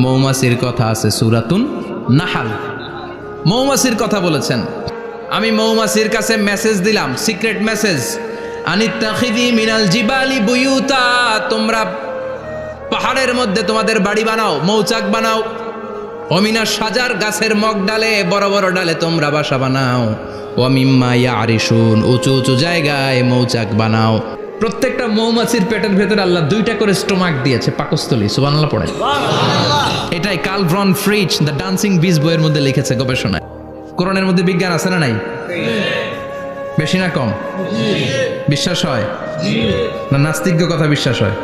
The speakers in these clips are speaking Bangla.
মৌমাছির কথা আছে সূরাতুন নাহাল। মৌমাছির কথা বলেছেন। আমি মৌমাছির কাছে মেসেজ দিলাম, সিক্রেট মেসেজ, আনিত্তাখিযি মিনাল জিবালি বুয়ুতা, তোমরা পাহাড়ের মধ্যে তোমাদের বাড়ি বানাও, মৌচাক বানাও। অমিনা সাজার, গাছের মগ ডালে, বড় বড় ডালে তোমরা বাসা বানাও। ওয়ামিম্মা ইয়ারিশুন, উঁচু উঁচু জায়গায় মৌচাক বানাও। প্রত্যেকটা মৌমাছির পেটের ভেতরে আল্লাহ 2টা করে স্টোমাক দিয়েছে, পাকস্থলী। সুবহানাল্লাহ পড়ে। এটাই কার্ল ভন ফ্রিচ দ্য ডান্সিং বিজ বইয়ের মধ্যে লিখেছে গবেষণায়। কোরআনের মধ্যে বিজ্ঞান আছে না নাই? বেশি না কম? বিশ্বাস হয় না? নাস্তিকদের কথা বিশ্বাস হয়?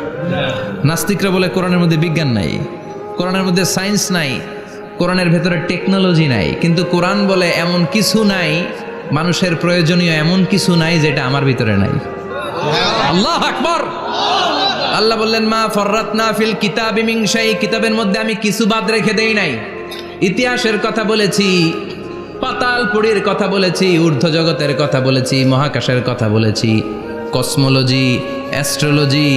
নাস্তিকরা বলে কোরআনের মধ্যে বিজ্ঞান নাই, কোরআনের মধ্যে সায়েন্স নাই, কোরআনের ভেতরে টেকনোলজি নাই। কিন্তু কোরআন বলে এমন কিছু নাই, মানুষের প্রয়োজনীয় এমন কিছু নাই যেটা আমার ভিতরে নাই। আল্লাহু আকবার। আল্লাহ বললেন, মা ফররাতনা ফিল কিতাবি মিন শাই, কিতাবের মধ্যে আমি কিছু বাদ রেখে দেই নাই। ইতিহাসের কথা বলেছি, পাতালপুরীর কথা বলেছি, ঊর্ধ্ব জগতের কথা বলেছি, মহাকাশের কথা বলেছি, cosmology, astrology,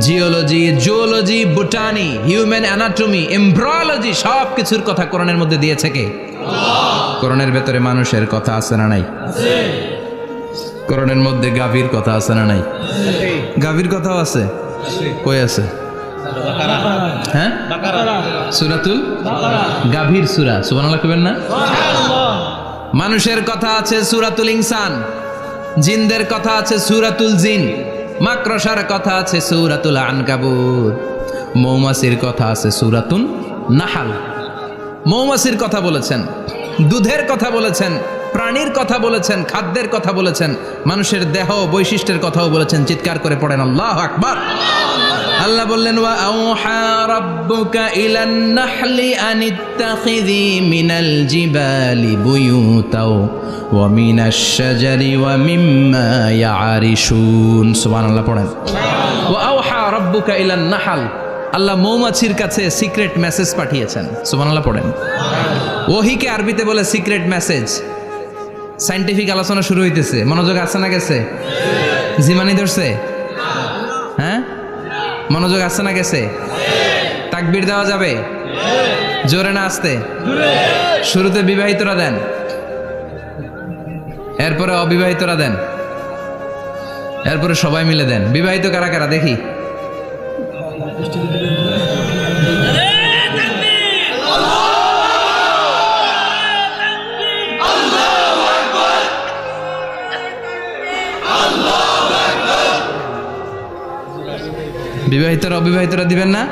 geology, zoology, botany, human anatomy, embryology, সব কিছুর কথা কোরআনের মধ্যে দিয়েছে কে? কোরআনের ভেতরে মানুষের কথা আছে না নাই? কোরআনের মধ্যে গাভীর কথা আছে না নাই? গাভীর কথাও আছে। কই আছে? হ্যাঁ, সূরাতুল গাভীর সূরা। সুবহানাল্লাহ কইবেন না? মানুষের কথা আছে সূরাতুল ইনসান, জিনদের কথা আছে সূরাতুল জিন, মাকড়সার কথা আছে সূরাতুল আনকাবুত, মৌমাছির কথা আছে সূরাতুন নাহাল। মৌমাছির কথা বলেছেন, দুধের কথা বলেছেন, প্রাণীর কথা বলেছেন, খাদ্যের কথা বলেছেন, মানুষের দেহ বৈশিষ্ট্যের কথাও বলেছেন। চিৎকার করে পড়েন আল্লাহু আকবার। আল্লাহ বললেন, ওয়া আওহা রাব্বুকা ইলান নাহলি আনিত্তাখিযি মিনাল জিবালি বুয়ুতাও ওয়া মিনাশ শাজারি ওয়া মিম্মা ইয়ারিশুন। সুবহানাল্লাহ পড়েন। ওয়া আওহা রাব্বুকা ইলান নাহল, আল্লাহ মৌমাছির কাছে সিক্রেট মেসেজ পাঠিয়েছেন। সুবহানাল্লাহ পড়েন। ওহিকে আরবিতে বলে সিক্রেট মেসেজ। সায়েন্টিফিক আলোচনা শুরু হইতেছে, মনোযোগ আছে না গেছে? জিমানি ধরছে? হ্যাঁ, মনোযোগ আছে না গেছে? তাকবীর দেওয়া যাবে? জোরে না আসতে? শুরুতে বিবাহিতরা দেন, এরপরে অবিবাহিতরা দেন, এরপরে সবাই মিলে দেন। বিবাহিত কারা কারা দেখি? বিবাহিতরা অবিবাহিতরা দিবেন না?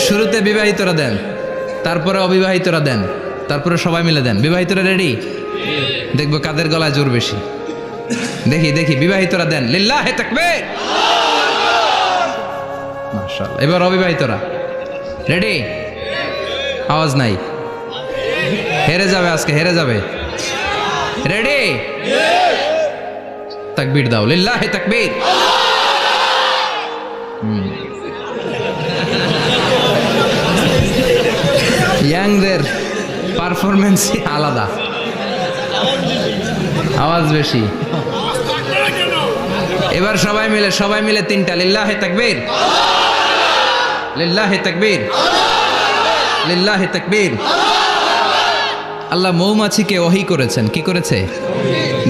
শুরুতে বিবাহিতরা দেন, তারপরে অবিবাহিতরা দেন, তারপরে সবাই মিলে দেন। বিবাহিতরা রেডি? দেখবো কাদের গলায় জোর বেশি। দেখি দেখি, বিবাহিতরা দেন। লিল্লাহি তাকবীর। মাশাআল্লাহ। এবার অবিবাহিতরা রেডি? আওয়াজ নাই, হেরে যাবে আজকে, হেরে যাবে। রেডি? তাকবীর দাও, লিল্লাহি তাকবীর। ইয়াংদের পারফরমেন্সই আলাদা, আওয়াজ বেশি। এবার সবাই মিলে 3টা লিল্লাহি তাকবীর, লিল্লাহি তাকবীর, লিল্লাহি তাকবীর। আল্লাহ মৌমাছিকে ওহী করেছেন। কি করেছে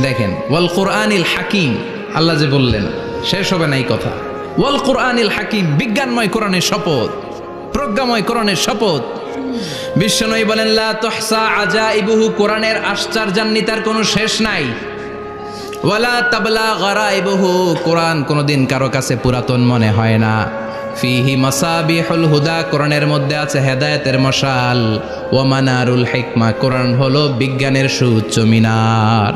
দেখেন, ওয়াল কুরআনিল হাকিম। আল্লাহ যে বললেন, শেষ হবে না এই কথা। ওয়াল কুরআনিল হাকিম, বিজ্ঞানময় কোরআনের শপথ, প্রজ্ঞাময় কোরআনের শপথ। বিশ্বনবী বলেন, লা তুহসা আজাইবুহু, কোরআনের আশ্চর্যান্বিতার কোনো শেষ নাই। ওয়ালা তাবলা গারাইবুহু, কোরআন কোনোদিন কারো কাছে পুরাতন মনে হয় না। ফিহি মাসাবিহুল হুদা, কোরআনের মধ্যে আছে হেদায়েতের মশাল। ওয়া মানারুল হিকমা, কোরআন হলো বিজ্ঞানের সুউচ্চ মিনার।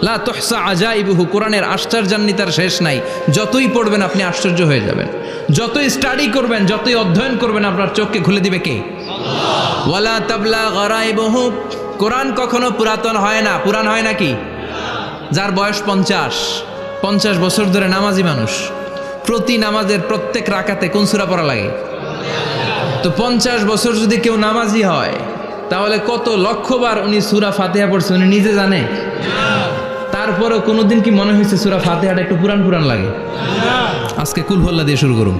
লা তুহসা আজাইবুহু, কোরআনের আশ্চর্যান্বিতার শেষ নাই। যতই পড়বেন আপনি আশ্চর্য হয়ে যাবেন, যতই স্টাডি করবেন, যতই অধ্যয়ন করবেন, আপনার চোখকে খুলে দিবে কে? আল্লাহ। ওয়ালা তাবলা গারাইবুহু, কোরআন কখনো পুরাতন হয় না। পুরান হয় নাকি? যার বয়স 50 বছর ধরে নামাজি মানুষ, প্রতি নামাজের প্রত্যেক রাকাতে কোন সূরা পড়া লাগে? তো 50 বছর যদি কেউ নামাজি হয়, তাহলে কত লক্ষবার উনি সূরা ফাতিহা পড়ছে উনি নিজে জানে? তারপরেও কোনোদিন কি মনে হয়েছে সূরা ফাতিহাটা একটু পুরান পুরান লাগে? আজকে কুল হল্লা দিয়ে শুরু করুন,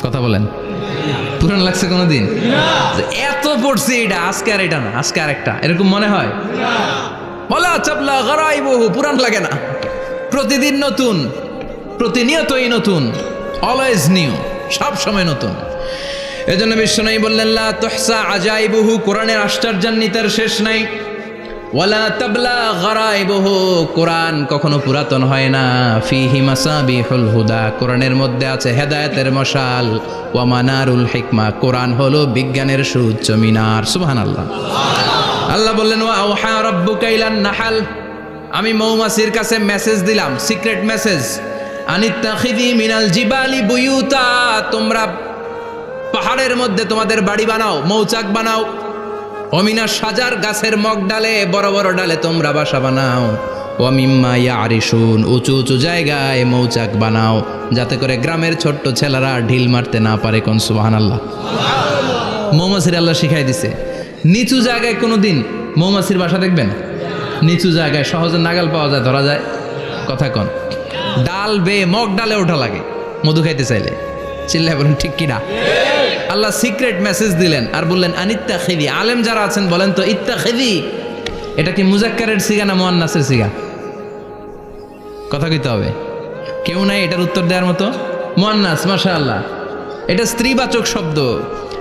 কথা বলেন। পুরান লাগছে কোনোদিন? এত পড়ছি এটা, আজকে আর এটা না, আজকে আর একটা, এরকম মনে হয়? বলা চাপলা গড়াই বহু, পুরান লাগে না। প্রতিদিন নতুন, প্রতিনিয়তই নতুন, অলওয়েজ নিউ, সব সময় নতুন। এজন্য বিশ্বনবী বললেন লা তুহসা আজাইবুহু, কোরআনের আশ্চর্যান্বিতার শেষ নাই। ওয়ালা তাবলা গরাইবুহু, কোরআন কখনো পুরাতন হয় না। ফিহি মাসাবিহুল হুদা, কোরআনের মধ্যে আছে হেদায়েতের মশাল। ওয়া মানারুল হিকমা, কোরআন হলো বিজ্ঞানের সুউচ্চ মিনার। সুবহানাল্লাহ। আল্লাহ বললেন ওয়া আওহা রাব্বুকা ইলান নাহাল, আমি মৌমাছির কাছে মেসেজ দিলাম, সিক্রেট মেসেজ। আনিত্তাখিযি মিনাল জিবালি বুয়ুতা, তোমরা পাহাড়ের মধ্যে তোমাদের বাড়ি বানাও, মৌচাক বানাও। অমিনা সাজার, গাছের মগ ডালে, বড় বড় ডালে তোমরা বাসা বানাও। ওয়ামিম্মা ইয়ারিশুন, উঁচু উঁচু জায়গায় মৌচাক বানাও, যাতে করে গ্রামের ছোট্ট ছেলেরা ঢিল মারতে না পারে। কোন সুবহানাল্লাহ। মৌমাছির আল্লাহ শিখাই দিছে। নিচু জায়গায় কোনোদিন মৌমাছির বাসা দেখবেন? নিচু জায়গায় সহজে নাগাল পাওয়া যায়, ধরা যায়। কথা কন। ডাল বেয়ে মগ ডালে ওঠা লাগে মধু খাইতে চাইলে। চিল্লায় বলেন ঠিক কিনা? আল্লাহ সিক্রেট মেসেজ দিলেন আর বললেন আনিত্তাখিযি। আলেম যারা আছেন বলেন তো, ইত্তাখিযি এটা কি মুজাক্কারের সিগা না মুয়ান্নাসের সিগা? কথা কইতে হবে। কেউ নাই এটার উত্তর দেওয়ার মতো? মুয়ান্নাস, মাশাআল্লাহ। এটা স্ত্রীবাচক শব্দ।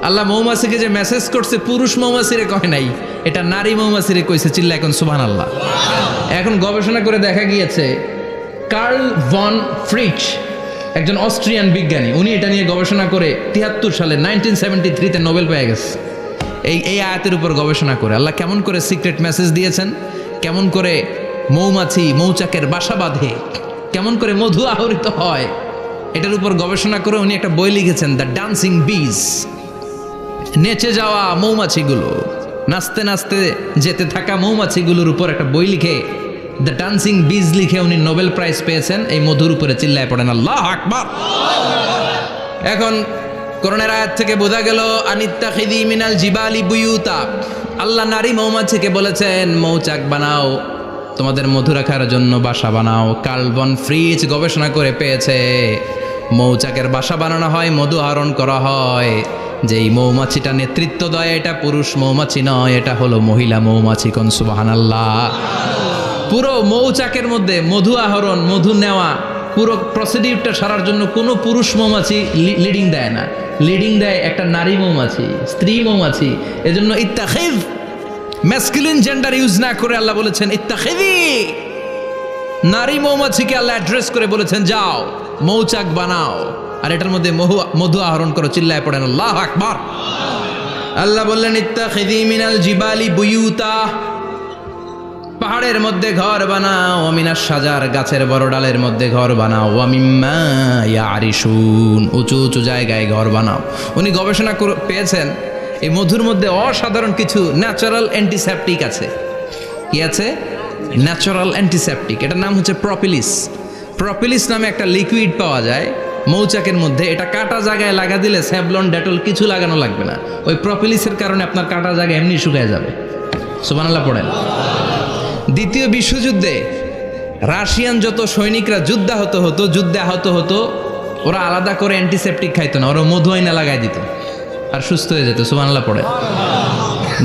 আল্লাহ মৌমাছিকে যে মেসেজ করছে, পুরুষ মৌমাছিরে কয় নাই, এটা নারী মৌমাছিরে কইছে। চিল্লা এখন সুবহানাল্লাহ। এখন গবেষণা করে দেখা গিয়েছে, কার্ল ভন ফ্রিচ, একজন অস্ট্রিয়ান বিজ্ঞানী, উনি এটা নিয়ে গবেষণা করে 73 সালে 1973-তে নোবেল পেয়ে গেছে। এই আয়াতের উপর গবেষণা করে আল্লাহ কেমন করে সিক্রেট মেসেজ দিয়েছেন, কেমন করে মৌমাছি মৌচাকের বাসা বাঁধে, কেমন করে মধু আহরিত হয়, এটার উপর গবেষণা করে উনি একটা বই লিখেছেন, দ্য ডান্সিং বিজ। নেচে যাওয়া মৌমাছিগুলো, নাচতে নাচতে যেতে থাকা মৌমাছিগুলোর উপর একটা বই লিখে, দ্য ডান্সিং বিজ লিখে উনি নোবেল প্রাইজ পেয়েছেন এই মধুর উপরে। চিল্লায় পড়েন আল্লাহু আকবার। এখন কোরআনের আয়াত থেকে বোঝা গেল আনিত্তাখিযি মিনাল জিবালি বুয়ুতা, আল্লাহ নারী মৌমাছিকে বলেছেন মৌচাক বানাও, তোমাদের মধু রাখার জন্য বাসা বানাও। কার্ল ভন ফ্রিচ গবেষণা করে পেয়েছে, মৌচাকের বাসা বানানো হয়, মধু আহরণ করা হয়, যেই মৌমাছিটা নেতৃত্ব দেয় এটা পুরুষ মৌমাছি নয়, এটা হলো মহিলা মৌমাছি। কোন সুবহানাল্লাহ। পুরো মৌচাকের মধ্যে মধু আহরণ, মধু নেওয়া, পুরো প্রসিডিউরটা সারার জন্য কোনো পুরুষ মৌমাছি লিডিং দেয় না, লিডিং দেয় একটা নারী মৌমাছি, স্ত্রী মৌমাছি। এজন্য ইত্তাখিয, ম্যাসকুলিন জেন্ডার ইউজ না করে আল্লাহ বলেছেন ইত্তাখিযি। নারী মৌমাছিকে আল্লাহ অ্যাড্রেস করে বলেছেন যাও মৌচাক বানাও, আর এটার মধ্যে মধু আহরণ করো। চিল্লায় পড়েন আল্লাহু আকবার। আল্লাহ বললেন ইত্তাখিযি মিনাল জিবালি বুয়ুতা, পাহাড়ের মধ্যে ঘর বানাও। অমিনাস সাজার, গাছের বড় ডালের মধ্যে ঘর বানাও। ওয়ামিম্মা ইয়ারিশুন, উঁচু উঁচু জায়গায় ঘর বানাও। উনি গবেষণা পেয়েছেন এই মধুর মধ্যে অসাধারণ কিছু ন্যাচারাল অ্যান্টিসেপটিক আছে। কি আছে? Natural antiseptic. এটার নাম হচ্ছে প্রপিলিস। প্রপিলিস নামে একটা লিকুইড পাওয়া যায় মৌচাকের মধ্যে। এটা কাটা জায়গায় লাগা দিলে স্যাভলন, ডেটল কিছু লাগানো লাগবে না। ওই প্রপিলিসের কারণে আপনার কাটা জায়গা এমনি শুকিয়ে যাবে। সুবহানাল্লাহ পড়েন। দ্বিতীয় বিশ্বযুদ্ধে রাশিয়ান যত সৈনিকরা যুদ্ধে আহত হতো, ওরা আলাদা করে অ্যান্টিসেপটিক খাইতো না, ওরা মধু আইনা লাগাই দিত আর সুস্থ হয়ে যেত। সুবহানাল্লাহ পড়ে।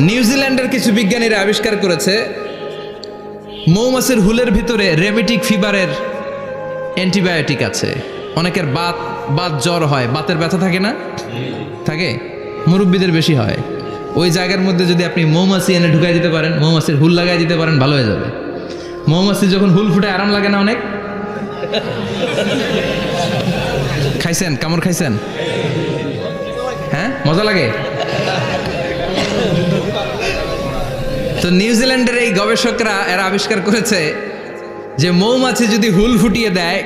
নিউজিল্যান্ডের কিছু বিজ্ঞানীরা আবিষ্কার করেছে মৌমাছির হুলের ভিতরে রেমেটিক ফিভারের অ্যান্টিবায়োটিক আছে। অনেকের বাত জ্বর হয়, বাতের ব্যথা থাকে না? থাকে, মুরব্বীদের বেশি হয়। ওই জায়গার মধ্যে যদি আপনি মৌমাছি এনে ঢুকাই দিতে পারেন, মৌমাছির হুল লাগাই দিতে পারেন, ভালো হয়ে যাবে। মৌমাছি যখন হুল ফুটে আরাম লাগে না অনেক? খাইছেন? কামড় খাইছেন? হ্যাঁ, মজা লাগে। তো নিউজিল্যান্ডের এই গবেষকরা এরা আবিষ্কার করেছে যে মৌমাছি যদি হুল ফুটিয়ে দেয়,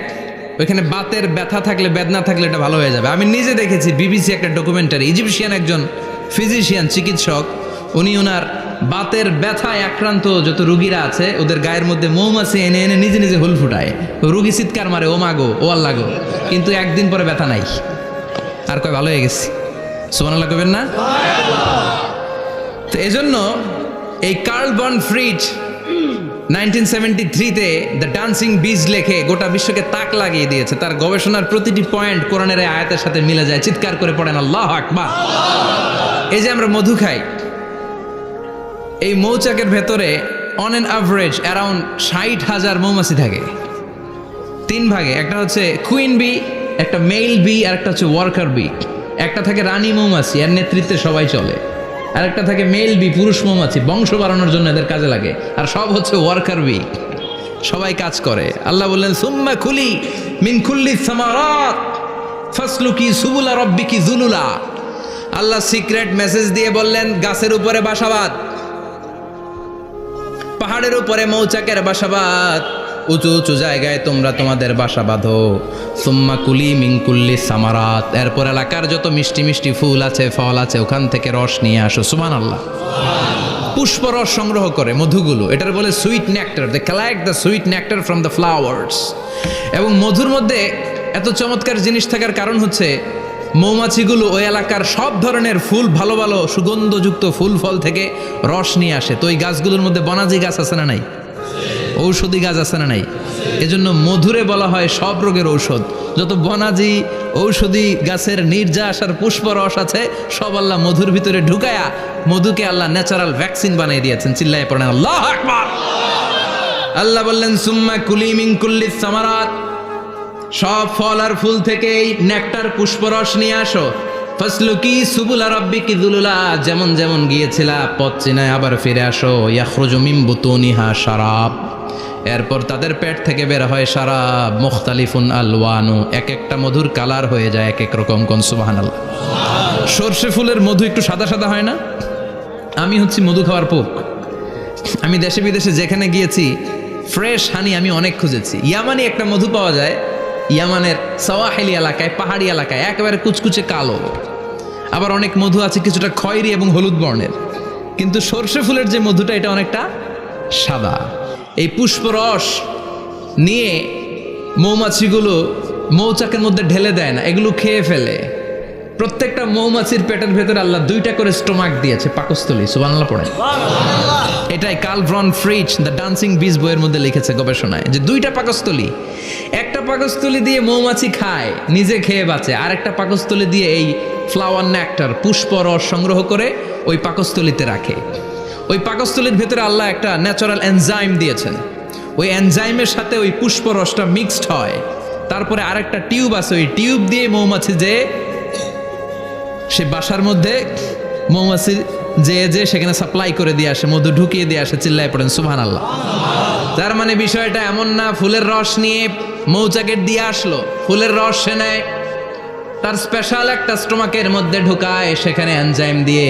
ওইখানে বাতের ব্যথা থাকলে, বেদনা থাকলে এটা ভালো হয়ে যাবে। আমি নিজে দেখেছি, বিবিসি একটা ডকুমেন্টারি, ইজিপশিয়ান একজন ফিজিশিয়ান, চিকিৎসক, উনি ওনার বাতের ব্যথায় আক্রান্ত যত রুগীরা আছে ওদের গায়ের মধ্যে মৌমাছি এনে এনে নিজে নিজে হুল ফুটায়। রুগী চিৎকার মারে, ও মাগো, ও আল্লাহ গো, কিন্তু একদিন পরে ব্যথা নাই, আর কয় ভালো হয়ে গেছি। সুবহানাল্লাহ কইবেন না? তো এজন্য এই কার্ল ভন ফ্রিচ 1973-তে দ্য ডান্সিং বিজ লেখে গোটা বিশ্বকে তাক লাগিয়ে দিয়েছে। তার গবেষণার প্রতিটি পয়েন্ট কোরআনের এই আয়াতের সাথে মিলে যায়। চিৎকার করে পড়েন আল্লাহু আকবার। এই যে আমরা মধু খাই, এই মৌচাকের ভেতরে অন অ্যান অ্যাভারেজ অ্যারাউন্ড 60,000 মৌমাছি থাকে। 3 ভাগে, একটা হচ্ছে কুইন বি, একটা মেল বি, আর একটা হচ্ছে ওয়ার্কার বি। একটা থাকে রানী মৌমাছি, এর নেতৃত্বে সবাই চলে। আর একটা থাকে মেল বি, পুরুষ মৌমাছি, বংশ বাড়ানোর জন্য এদের কাজে লাগে। আর সব হচ্ছে ওয়ার্কার বি, সবাই কাজ করে। আল্লাহ বললেন সুম্মা কুলি মিন কুল্লি সামারাত ফাসলুকি সুবুলা রাব্বিকি যুলুলা। আল্লাহ সিক্রেট মেসেজ দিয়ে বললেন গাছের উপরে বাসাবাদ, পাহাড়ের উপরে মৌচাকের বাসাবাদ, উঁচু উঁচু জায়গায় তোমরা তোমাদের বাসা বাঁধো। সুম্মা কুলি মিন কুল্লি সামারাত, এরপর এলাকার যত মিষ্টি মিষ্টি ফুল আছে, ফল আছে, ওখান থেকে রস নিয়ে আসো। সুবহানাল্লাহ। পুষ্প রস সংগ্রহ করে মধুগুলো, এটার বলে sweet nectar. They collect the sweet nectar from the flowers. এবং মধুর মধ্যে এত চমৎকার জিনিস থাকার কারণ হচ্ছে মৌমাছিগুলো ওই এলাকার সব ধরনের ফুল, ভালো ভালো সুগন্ধযুক্ত ফুল ফল থেকে রস নিয়ে আসে। তো ওই গাছগুলোর মধ্যে বনাজি গাছ আছে না নাই? ঔষধি গাছ আছে না নাই? এজন্য মধুরে বলা হয় সব রোগের ঔষধ। যত বনাজি ঔষধি গাছের নির্যাস আর পুষ্প রস আছে, সব আল্লাহ মধুর ভিতরে ঢুকায়া মধুকে আল্লাহ ন্যাচারাল ভ্যাকসিন বানিয়ে দিয়েছেন। চিল্লায়ে পড়েন আল্লাহু আকবার। আল্লাহ বললেন সুম্মা কুলি মিন কুল্লি সামারাত, সব ফল আর ফুল থেকে নেকটার পুষ্পরস নিয়ে আসো। ফাসলুকি সুবুলা রাব্বিকি যুলুলা, যেমন যেমন গিয়েছিলা পথ চিনায় আবার ফিরে আসো। ইয়াখরুজু মিন বুতুনিহা শারাব, এরপর তাদের পেট থেকে বের হয় শারাব। মুখতালিফুন আলওয়ানু, এক একটা মধুর কালার হয়ে যায় এক এক রকম। কোন সুবহানাল্লাহ। সরষে ফুলের মধু একটু সাদা সাদা হয় না? আমি হচ্ছি মধু খাওয়ার পোক। আমি দেশে বিদেশে যেখানে গিয়েছি ফ্রেশ হানি আমি অনেক খুঁজেছি। ইয়ামানি একটা মধু পাওয়া যায়, ইয়ামানের সাওয়াহিলি এলাকায়, পাহাড়ি এলাকায়, একেবারে কুচকুচে কালো। আবার অনেক মধু আছে কিছুটা খয়েরি এবং হলুদ বর্ণের। কিন্তু সরষে ফুলের যে মধুটা, এটা অনেকটা সাদা। এই পুষ্পরস নিয়ে মৌমাছিগুলো মৌচাকের মধ্যে ঢেলে দেয় না, এগুলো খেয়ে ফেলে। প্রত্যেকটা মৌমাছির পেটের ভেতরে আল্লাহ 2টা করে স্টোমাক দিয়েছে, পাকস্থলী। সুবহানাল্লাহ পড়ে। এটাই কার্ল ভন ফ্রিচ দ্য ডান্সিং বিজ বইয়ের মধ্যে লিখেছে গবেষণায়, যে 2টা পাকস্থলী। একটা পাকস্থলী দিয়ে মৌমাছি খায়, নিজে খেয়ে বাঁচে। আর একটা পাকস্থলী দিয়ে এই ফ্লাওয়ার নেক্টার, পুষ্প রস সংগ্রহ করে ওই পাকস্থলীতে রাখে। ওই পাকস্থলীর ভেতরে আল্লাহ একটা ন্যাচারাল এনজাইম দিয়েছেন। ওই এনজাইমের সাথে ওই পুষ্প রসটা মিক্সড হয়। তারপরে আরেকটা টিউব আছে, ওই টিউব দিয়ে মৌমাছি যে সে বাসার মধ্যে মৌমাছি যে সেখানে সাপ্লাই করে দিয়ে আসে, মধু ঢুকিয়ে দিয়ে আসে। চিল্লায় পড়েন সুবহানাল্লাহ। তার মানে বিষয়টা এমন না ফুলের রস নিয়ে মৌচাকের দিয়ে আসলো, ফুলের রস সে নেয়, তার স্পেশাল একটা স্টোমাকের মধ্যে ঢুকায়, সেখানে এনজাইম দিয়ে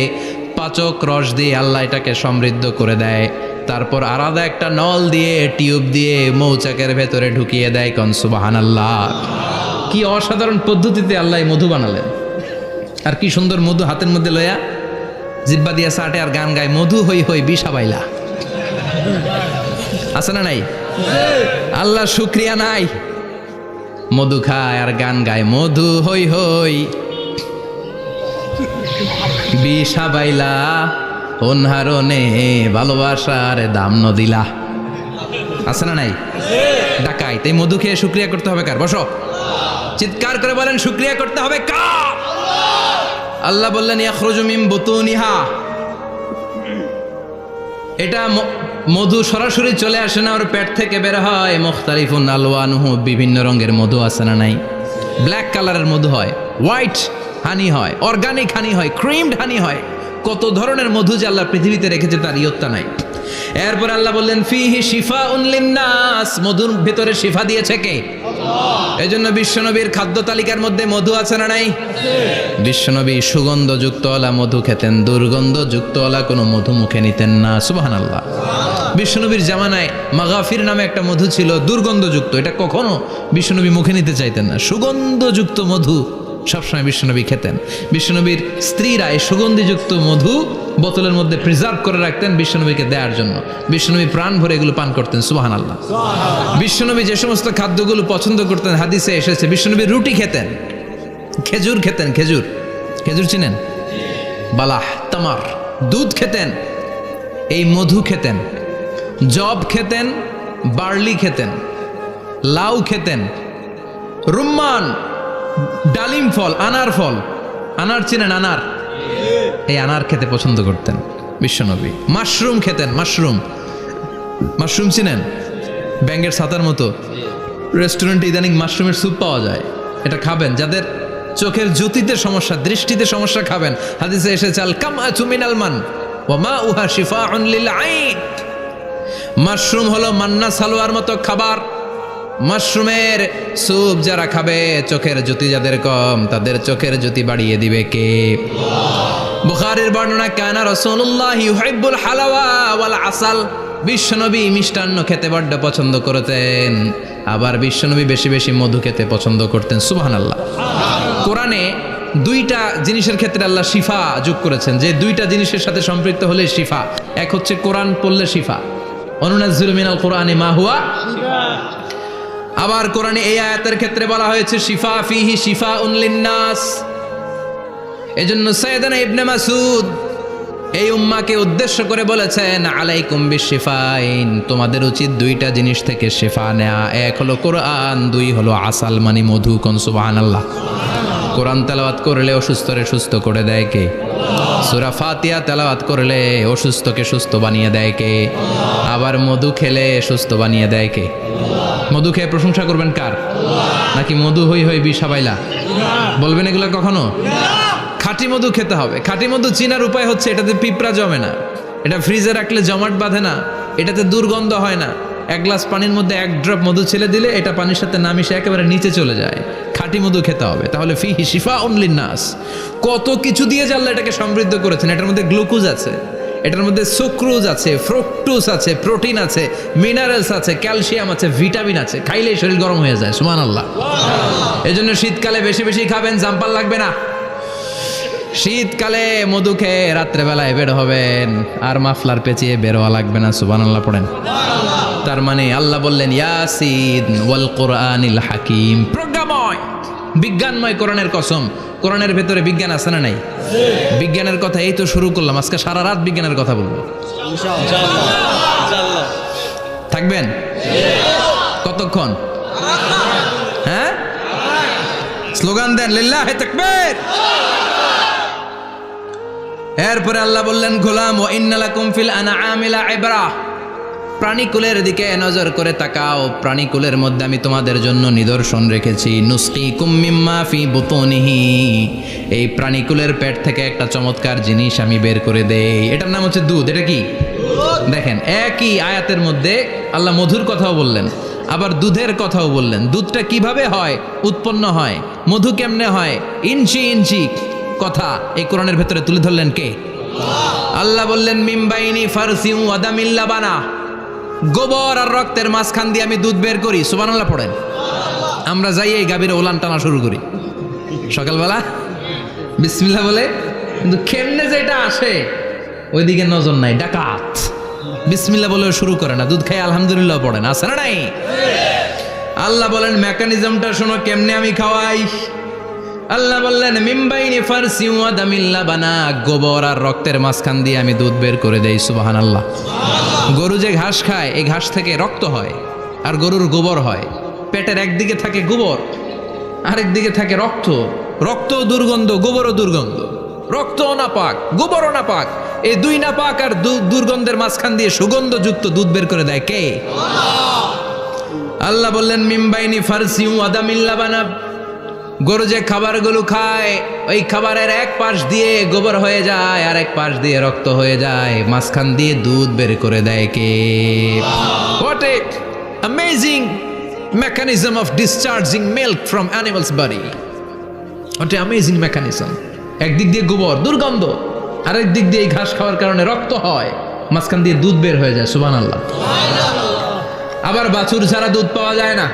পাচক রস দিয়ে আল্লাহ এটাকে সমৃদ্ধ করে দেয়। তারপর আলাদা একটা নল দিয়ে, টিউব দিয়ে মৌচাকের ভেতরে ঢুকিয়ে দেয়। কোন সুবহানাল্লাহ। কি অসাধারণ পদ্ধতিতে আল্লাহ মধু বানালেন। আর কি সুন্দর মধু হাতের মধ্যে লয়া জিব্বা দিয়া চাটে আর গান গায়, মধু হই হই বিষা বাইলা। আছে না নাই? আল্লাহ শুকরিয়া নাই? মধু খায় আর গান গায়, মধু হই হই বিষা বাইলা, অনহারণে ভালোবাসার দাম নদিলা। আছে না নাই? ডাকাই। তাই মধু খেয়ে শুকরিয়া করতে হবে কার? বসো, চিৎকার করে বলেন শুকরিয়া করতে হবে কার? আল্লাহ বললেন ইয়াখরুজু মিন বুতুনিহা, এটা মধু সরাসরি চলে আসে না, ওর পেট থেকে বের হয়। মুখতালিফুন আলওয়ানুহু, বিভিন্ন রঙের মধু আছে না নাই? ব্ল্যাক কালারের মধু হয়, হোয়াইট হানি হয়, অর্গানিক হানি হয়, ক্রিমড হানি হয়। কত ধরনের মধু যে আল্লাহ পৃথিবীতে রেখেছে তার ইয়ত্তা নাই। এরপর আল্লাহ বললেন ফিহি শিফাউন লিন্নাস, মধুর ভিতরে শিফা দিয়েছে কে? আল্লাহ। এই জন্য বিশ্বনবীর খাদ্য তালিকার মধ্যে মধু আছে না নাই? বিশ্বনবী সুগন্ধযুক্তওয়ালা মধু খেতেন, দুর্গন্ধযুক্তওয়ালা কোনো মধু মুখে নিতেন না। সুবহানাল্লাহ। বিশ্বনবীর জামানায় মাগাফির নামে একটা মধু ছিল, দুর্গন্ধযুক্ত। এটা কখনো বিশ্বনবী মুখে নিতে চাইতেন না। সুগন্ধযুক্ত মধু সবসময় বিশ্বনবী খেতেন। বিশ্বনবীর স্ত্রীরা এই সুগন্ধিযুক্ত মধু বোতলের মধ্যে প্রিজার্ভ করে রাখতেন বিশ্বনবীকে দেওয়ার জন্য। বিশ্বনবী প্রাণ ভরে এগুলো পান করতেন। সুবহানাল্লাহ। বিশ্বনবী যে সমস্ত খাদ্যগুলো পছন্দ করতেন হাদিসে এসেছে, বিশ্বনবী রুটি খেতেন, খেজুর খেতেন, খেজুর, খেজুর চিনেন? বালাহ, তামার, দুধ খেতেন, এই মধু খেতেন। জব খেতেন, বার্লি খেতেন, লাউ খেতেন, রুম্মান, ডালিম ফল, আনার ফল, আনার চিনেন আনার, এই আনার খেতে পছন্দ করতেন বিশ্বনবী। মাশরুম খেতেন, মাশরুম, মাশরুম চিনেন, ব্যাঙের ছাতার মতো। রেস্টুরেন্টে ইদানিং মাশরুমের স্যুপ পাওয়া যায়, এটা খাবেন। যাদের চোখের জ্যোতিতে সমস্যা, দৃষ্টিতে সমস্যা, খাবেন। হাদিসে এসেছে আল কামআতু মিনাল মান ওয়া মাউহা শিফাউন লিল আইন। মাশরুম হলো মান্না সালোয়ার মতো খাবার। মাশরুমের স্যুপ যারা খাবে, চোখের জ্যোতি যাদের কম, তাদের চোখের জ্যোতি বাড়িয়ে দিবে কে? বুখারীর বর্ণনা, কানা রাসূলুল্লাহ ইউহিব্বুল হালাওয়া ওয়াল আসাল। বিশ্বনবী মিষ্টান্ন খেতে বড্ড পছন্দ করতেন, আবার বিশ্বনবী বেশি বেশি মধু খেতে পছন্দ করতেন। সুবহানাল্লাহ। কোরআনে দুইটা জিনিসের ক্ষেত্রে আল্লাহ শিফা যোগ করেছেন, যে দুইটা জিনিসের সাথে সম্পৃক্ত হলে শিফা। এক হচ্ছে কোরআন পড়লে শিফা, অনুনাজ্জিলু মিনাল কোরআনি মা হুয়া শিফা। আবার কোরআনে এই আয়াতের ক্ষেত্রে বলা হয়েছে শিফা ফিহি শিফাউন লিন্নাস। এজন্য সাইয়েদনা ইবনে মাসউদ এই উম্মাকে উদ্দেশ্য করে বলেছেন, আলাইকুম বিশিফাইন, তোমাদের উচিত দুইটা জিনিস থেকে শিফা নেয়া। এক হলো কোরআন, দুই হলো আসাল মানে মধু। কোন সুবহানাল্লাহ। কোরআন তেলাওয়াত করলে অসুস্থরে সুস্থ করে দেয় কে? সূরা ফাতিহা তেলাওয়াত করলে অসুস্থকে সুস্থ বানিয়ে দেয় কে? আবার মধু খেলে সুস্থ বানিয়ে দেয় কে? মধু খেয়ে প্রশংসা করবেন কার? নাকি মধু হই হই বিষাবাইলা বলবেন এগুলো কখনো? খাঁটি মধু খেতে হবে। খাঁটি মধু চিনার উপায় হচ্ছে, এটাতে পিঁপড়া জমে না, এটা ফ্রিজে রাখলে জমাট বাঁধে না, এটাতে দুর্গন্ধ হয় না। এক গ্লাস পানির মধ্যে এক ড্রপ মধু ছেলে দিলে এটা পানির সাথে না মিশে একেবারে নিচে চলে যায়। খাঁটি মধু খেতে হবে। তাহলে ফিহি শিফাউন লিন্নাস। কত কিছু দিয়ে যে আল্লাহ এটাকে সমৃদ্ধ করেছেন। এটার মধ্যে গ্লুকোজ আছে, এটার মধ্যে সুক্রোজ আছে, ফ্রুক্টোজ আছে, প্রোটিন আছে, মিনারেলস আছে, ক্যালসিয়াম আছে, ভিটামিন আছে। খাইলেই শরীর গরম হয়ে যায়। সুবহানাল্লাহ। এজন্য শীতকালে বেশি বেশি খাবেন, জাম্পার লাগবে না। শীতকালে মধু খেয়ে রাত্রেবেলায় বের হবেন, আর মাফলার পেঁচিয়ে বেরোয়া লাগবে না। সুবহানাল্লাহ পড়েন। তার মানে আল্লাহ বললেন ইয়াসিন ওয়াল কোরআনিল হাকিম, প্রজ্ঞাময়, বিজ্ঞানময় কোরআনের কসম। কোরআনের ভেতরে বিজ্ঞান আছে না নাই? বিজ্ঞানের কথা এই তো শুরু করলাম, আজকে সারা রাত বিজ্ঞানের কথা বলবো ইনশাআল্লাহ। থাকবেন কতক্ষণ? হ্যাঁ, স্লোগান দেন লিল্লাহি তাকবীর। এরপরে আল্লাহ বললেন, গোলাম ওয়া ইন্না লাকুম ফিল আনআমি লাইবরা, প্রাণীকুলের দিকে নজর করে তাকাও। প্রাণীকুলের মধ্যে আমি তোমাদের জন্য নিদর্শন রেখেছি। নুসকিকুম মিম্মা ফি বুতুনিহি, এই প্রাণীকুলের পেট থেকে একটা চমৎকার জিনিস আমি বের করে দেই, এটার নাম হচ্ছে দুধ। এটা কি? দেখেন, একই আয়াতের মধ্যে আল্লাহ মধুর কথাও বললেন, আবার দুধের কথাও বললেন। দুধটা কিভাবে হয়, উৎপন্ন হয়, মধু কেমনে হয়, ইঞ্চি ইঞ্চি কথা এই কোরআনের ভেতরে তুলে ধরলেন কে? আল্লাহ বললেন মিমবাইনি ফারসি ওয়া দামিল লাবানা, গোবর আর রক্তের মাঝখান দিয়ে আমি দুধ বের করি। সুবহানাল্লাহ পড়েন। আমরা যাই এই গাভীর ওলান টানা শুরু করি সকালবেলা বিসমিল্লাহ বলে, কিন্তু কেমনে যে এটা আসে ওইদিকে নজর নাই। ডাকাত বিসমিল্লাহ বলে শুরু করে না, দুধ খাই আলহামদুলিল্লাহ পড়েন, আছে না নাই? আল্লাহ বলেন মেকানিজমটা শোনো, কেমনে আমি খাওয়াই। আল্লাহ বললেন মিমবাইনি ফারসি ওয়া দামিল লাবানা, গোবর আর রক্তের মাঝখান দিয়ে আমি দুধ বের করে দেই। সুবহানাল্লাহ। গরু যে ঘাস খায়, এই ঘাস থেকে রক্ত হয় আর গরুর গোবর হয়। পেটের একদিকে থাকে গোবর, আরেক দিকে থাকে রক্ত। রক্ত দুর্গন্ধ, গোবরও দুর্গন্ধ। রক্তও নাপাক, গোবরও নাপাক। এই দুই নাপাক আর দুর্গন্ধের মাঝখান দিয়ে সুগন্ধযুক্ত দুধ বের করে দেয় কে? আল্লাহ বললেন মিমবাইনি ফারসি ওয়া দামিল লাবানা, গরু যে খাবারগুলো খায় ওই খাবারের এক পাশ দিয়ে গোবর হয়ে যায় আর এক পাশ দিয়ে রক্ত হয়ে যায়, মাঝখান দিয়ে দুধ বের করে দেয় কে? What a amazing mechanism of discharging milk from animals body. What a amazing mechanism. একদিক দিয়ে গোবর দুর্গন্ধ, আরেক দিক দিয়ে এই ঘাস খাওয়ার কারণে রক্ত হয়, মাঝখান দিয়ে দুধ বের হয়ে যায়। সুবহানাল্লাহ। আবার বাছুর ছাড়া দুধ পাওয়া যায় না।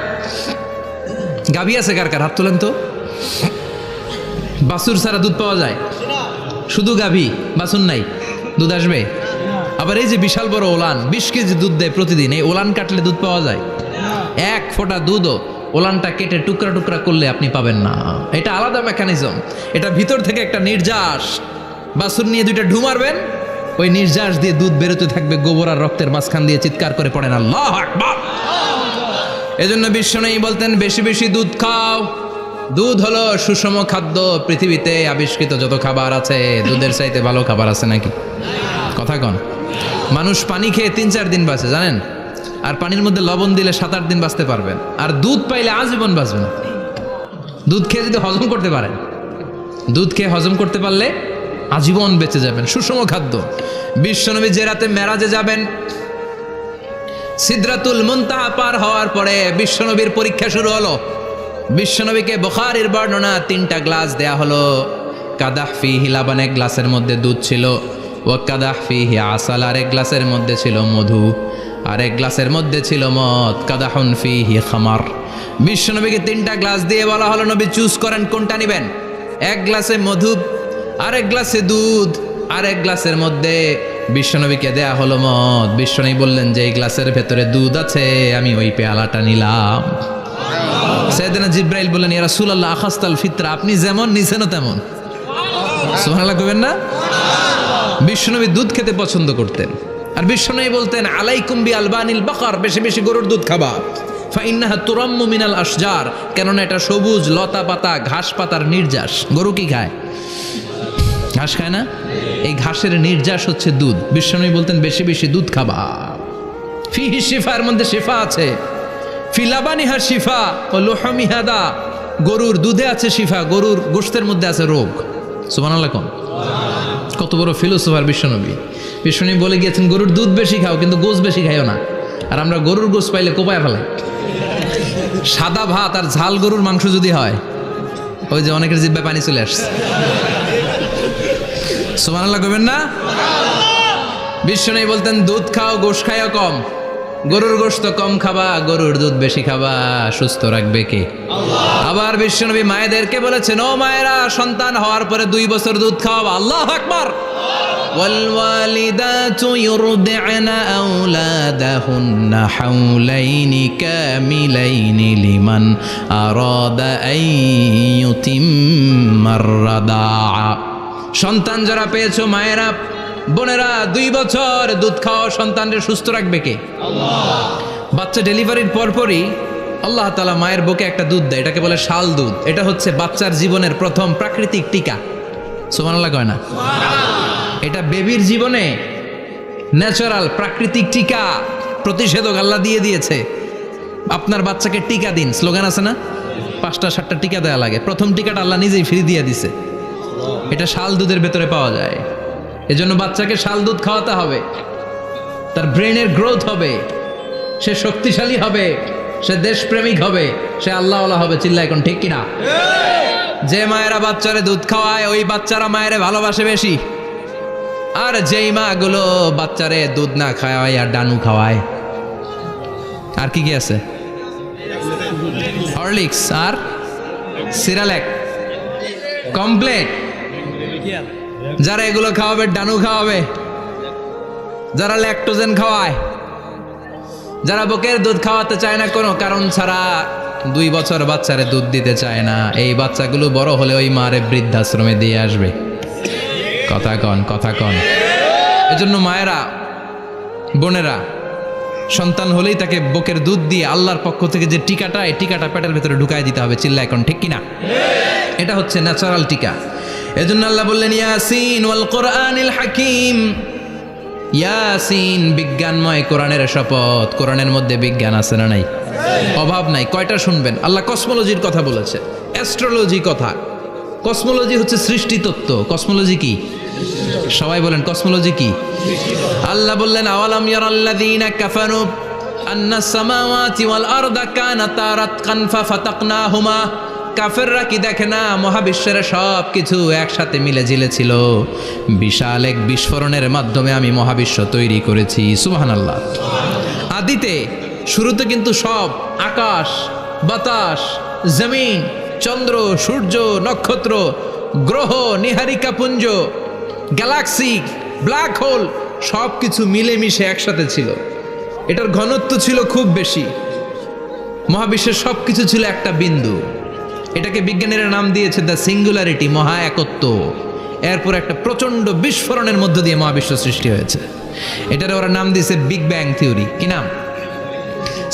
গাভী আছে কার কার? হাত তোলেন তো। বাছুর ছাড়া দুধ পাওয়া যায়? শুধু গাভী, বাছুর নাই, দুধ আসবে? আবার এই যে বিশাল বড় ওলান, 20 কেজি দুধ দেয় প্রতিদিন, এই ওলান কাটলে দুধ পাওয়া যায়? এক ফোঁটা দুধও ওলানটা কেটে টুকরা টুকরা করলে আপনি পাবেন না। এটা আলাদা মেকানিজম। এটা ভিতর থেকে একটা নির্যাস। বাছুর নিয়ে দুইটা ঢু মারবেন, ওই নির্যাস দিয়ে দুধ বেরোতে থাকবে, গোবর আর রক্তের মাঝখান দিয়ে চিৎকার করে পড়েন আল্লাহু আকবার। এজন্য বিশ্বনবী বলতেন বেশি বেশি দুধ খাও। দুধ হলো সুষম খাদ্য। পৃথিবীতে আবিষ্কৃত যত খাবার আছে দুধের চাইতে ভালো খাবার আছে নাকি? কথা কন। মানুষ পানি খেয়ে 3-4 দিন বাঁচে জানেন, আর পানির মধ্যে লবণ দিলে 7-8 দিন বাঁচতে পারবেন। আর দুধ পাইলে আজীবন বাঁচবেন। দুধ খেয়ে যদি হজম করতে পারেন, দুধ খেয়ে হজম করতে পারলে আজীবন বেঁচে যাবেন। সুষম খাদ্য। বিশ্বনবী যে রাতে মেরাজে যাবেন, সিদরাতুল মুনতাহা পার হওয়ার পরে বিশ্বনবীর পরীক্ষা শুরু হলো। বিশ্বনবীকে বুখারীর বর্ণনা 3টা গ্লাস দেয়া হলো। কাদাহ ফিহি লাবান, এক গ্লাসের মধ্যে দুধ ছিল। ওয়া কাদাহ ফিহি আসাল, আর এক গ্লাসের মধ্যে ছিল মধু, আর এক গ্লাসের মধ্যে ছিল মদ। কাদাহুন ফিহি খামার। বিশ্বনবীকে 3টা গ্লাস দিয়ে বলা হলো নবী চুজ করেন কোনটা নেবেন। এক গ্লাসে মধু, আরেক গ্লাসে দুধ, আরেক গ্লাসের মধ্যে বিশ্বনবীকে দেয়া হলো মদ। বিশ্বনবী বললেন যে এই গ্লাসের ভেতরে দুধ আছে, আমি ওই পেয়ালাটা নিলাম। সাইয়েদনা জিব্রাইল বললেন ইয়া রাসূলুল্লাহ আখাস্তাল ফিতরা, আপনি যেমন নিছেনও তেমন। সুবহানাল্লাহ কইবেন না? বিশ্বনবী দুধ খেতে পছন্দ করতেন। আর বিশ্বনবী বলতেন আলাইকুম বি আলবানিল বাকার, বেশি বেশি গরুর দুধ খাবা। ফাইন্নাহা তুরাম্মু মিনাল আশজার, কেননা এটা সবুজ লতা পাতা ঘাস পাতার নির্যাস। গরু কি খায়? ঘাস খায় না? এই ঘাসের নির্যাস হচ্ছে দুধ। বিশ্বনবী বলতেন বেশি বেশি দুধ খাবা। ফিহি শিফা, এর মধ্যে শিফা আছে। ফি লাবানিহা শিফা ও লুহমিহা দা, গরুর দুধে আছে শিফা, গরুর গোশতের মধ্যে আছে রোগ। সুবহানাল্লাহ কোন। কত বড় ফিলোসোফার বিশ্বনবী। বিশ্বনবী বলে গিয়েছেন গরুর দুধ বেশি খাও, কিন্তু গোশ বেশি খাইও না। আর আমরা গরুর গোশ পাইলে কোপায় ফেলাই। সাদা ভাত আর ঝাল গরুর মাংস যদি হয়, ওই যে অনেকের জিহ্বায় পানি চলে আসছে। সুবহানাল্লাহ কইবেন না? বিশ্বনবী বলতেন দুধ খাও, গোশ খাইও কম। গরুর গোশত কম খাবা, গরুর দুধ বেশি খাবা। সুস্থ রাখবে কে? আল্লাহ। আবার বিশ্বনবী মায়েদেরকে বলেছেন ও মায়েরা, সন্তান হওয়ার পরে 2 বছর দুধ খাওয়াবা। আল্লাহু আকবার। والوالدات يرضعن أولادهن حولين كاملين لمن أراد أن يتم الرضاعة। সন্তান যারা পেয়েছো মায়েরা বোনেরা, 2 বছর দুধ খাওয়া সন্তানকে সুস্থ রাখবে কে? আল্লাহ। বাচ্চা ডেলিভারির পরপরই আল্লাহ তাআলা মায়ের বুকে একটা দুধ দেয়, এটাকে বলে শাল দুধ। এটা হচ্ছে বাচ্চার জীবনের প্রথম প্রাকৃতিক টিকা। সুবহানাল্লাহ কয় না? এটা বেবির জীবনে ন্যাচারাল প্রাকৃতিক টিকা, প্রতিষেধক আল্লাহ দিয়ে দিয়েছে। আপনার বাচ্চাকে টিকা দিন, স্লোগান আছে না? 5টা-7টা টিকা দেওয়া লাগে। প্রথম টিকাটা আল্লাহ নিজেই ফ্রি দিয়ে দিছে। এটা শাল দুধের ভেতরে পাওয়া যায়। এজন্য বাচ্চাকে শাল দুধ খাওয়াতে হবে। তার ব্রেনের গ্রোথ হবে, সে শক্তিশালী হবে, সে দেশপ্রেমিক হবে, সে আল্লাহওয়ালা হবে। চিল্লা এখন ঠিক কিনা? যে মায়েরা বাচ্চারে দুধ খাওয়ায় ওই বাচ্চারা মায়েরে ভালোবাসে বেশি। আর যেই মা গুলো বাচ্চারে দুধ না খাওয়ায় আর ডানু খাওয়ায়, আর কি কি আছে? হরলিক্স আর সিরালেক, কমপ্লেট। যারা এগুলো খাওয়াবে, ডানু খাওয়াবে, যারা ল্যাকটোজেন খাওয়ায়, যারা বুকের দুধ খাওয়াতে চায় না কোনো কারণ ছাড়া, 2 বছর বাচ্চারে দুধ দিতে চায় না, এই বাচ্চাগুলো বড় হলে ওই মারে বৃদ্ধাশ্রমে দিয়ে আসবে। কথা কন, কথা কন। এজন্য মায়েরা, বোনেরা, সন্তান হলেই তাকে বুকের দুধ দিয়ে আল্লাহর পক্ষ থেকে যে টিকাটা, এই টিকাটা পেটের ভেতরে ঢুকাই দিতে হবে। চিল্লা এখন ঠিক কিনা? এটা হচ্ছে ন্যাচারাল টিকা। এজন্য আল্লাহ বললেন ইয়াসিন ওয়াল কোরআনিল হাকিম। ইয়াসিন, বিজ্ঞানময় কোরআনের শপথ। কোরআনের মধ্যে বিজ্ঞান আছে না নাই? অভাব নাই। কয়টা শুনবেন? আল্লাহ কসমোলজির কথা বলেছে, অ্যাস্ট্রোলজি কথা। কসমোলজি হচ্ছে সৃষ্টি তত্ত্ব। কসমোলজি কি? সবাই বলেন কসমোলজি কি? আল্লাহ বললেন আওয়ালাম ইয়ারাল্লাযীনা কাফারু আন্নাস সামাওয়াতি ওয়াল আরদা কানাতা রাতকান ফাফাতাকনাহুমা। কাফেররা কি দেখে না মহাবিশ্বের সব কিছু একসাথে মিলে ঝিলে ছিল, বিশাল এক বিস্ফোরণের মাধ্যমে আমি মহাবিশ্ব তৈরি করেছি। সুবহানাল্লাহ। আদিতে, শুরুতে কিন্তু সব আকাশ, বাতাস, জমিন, চন্দ্র, সূর্য, নক্ষত্র, গ্রহ, নীহারিকা পুঞ্জ, গ্যালাক্সি, ব্ল্যাক হোল, সব কিছু মিলেমিশে একসাথে ছিল। এটার ঘনত্ব ছিল খুব বেশি। মহাবিশ্বের সব কিছু ছিল একটা বিন্দু। এটাকে বিজ্ঞানীরা নাম দিয়েছে দ্য সিঙ্গুলারিটি, মহা একত্ব। এরপর একটা প্রচণ্ড বিস্ফোরণের মধ্য দিয়ে মহাবিশ্ব সৃষ্টি হয়েছে। এটার ওরা নাম দিয়েছে বিগ ব্যাং থিওরি। কি নাম?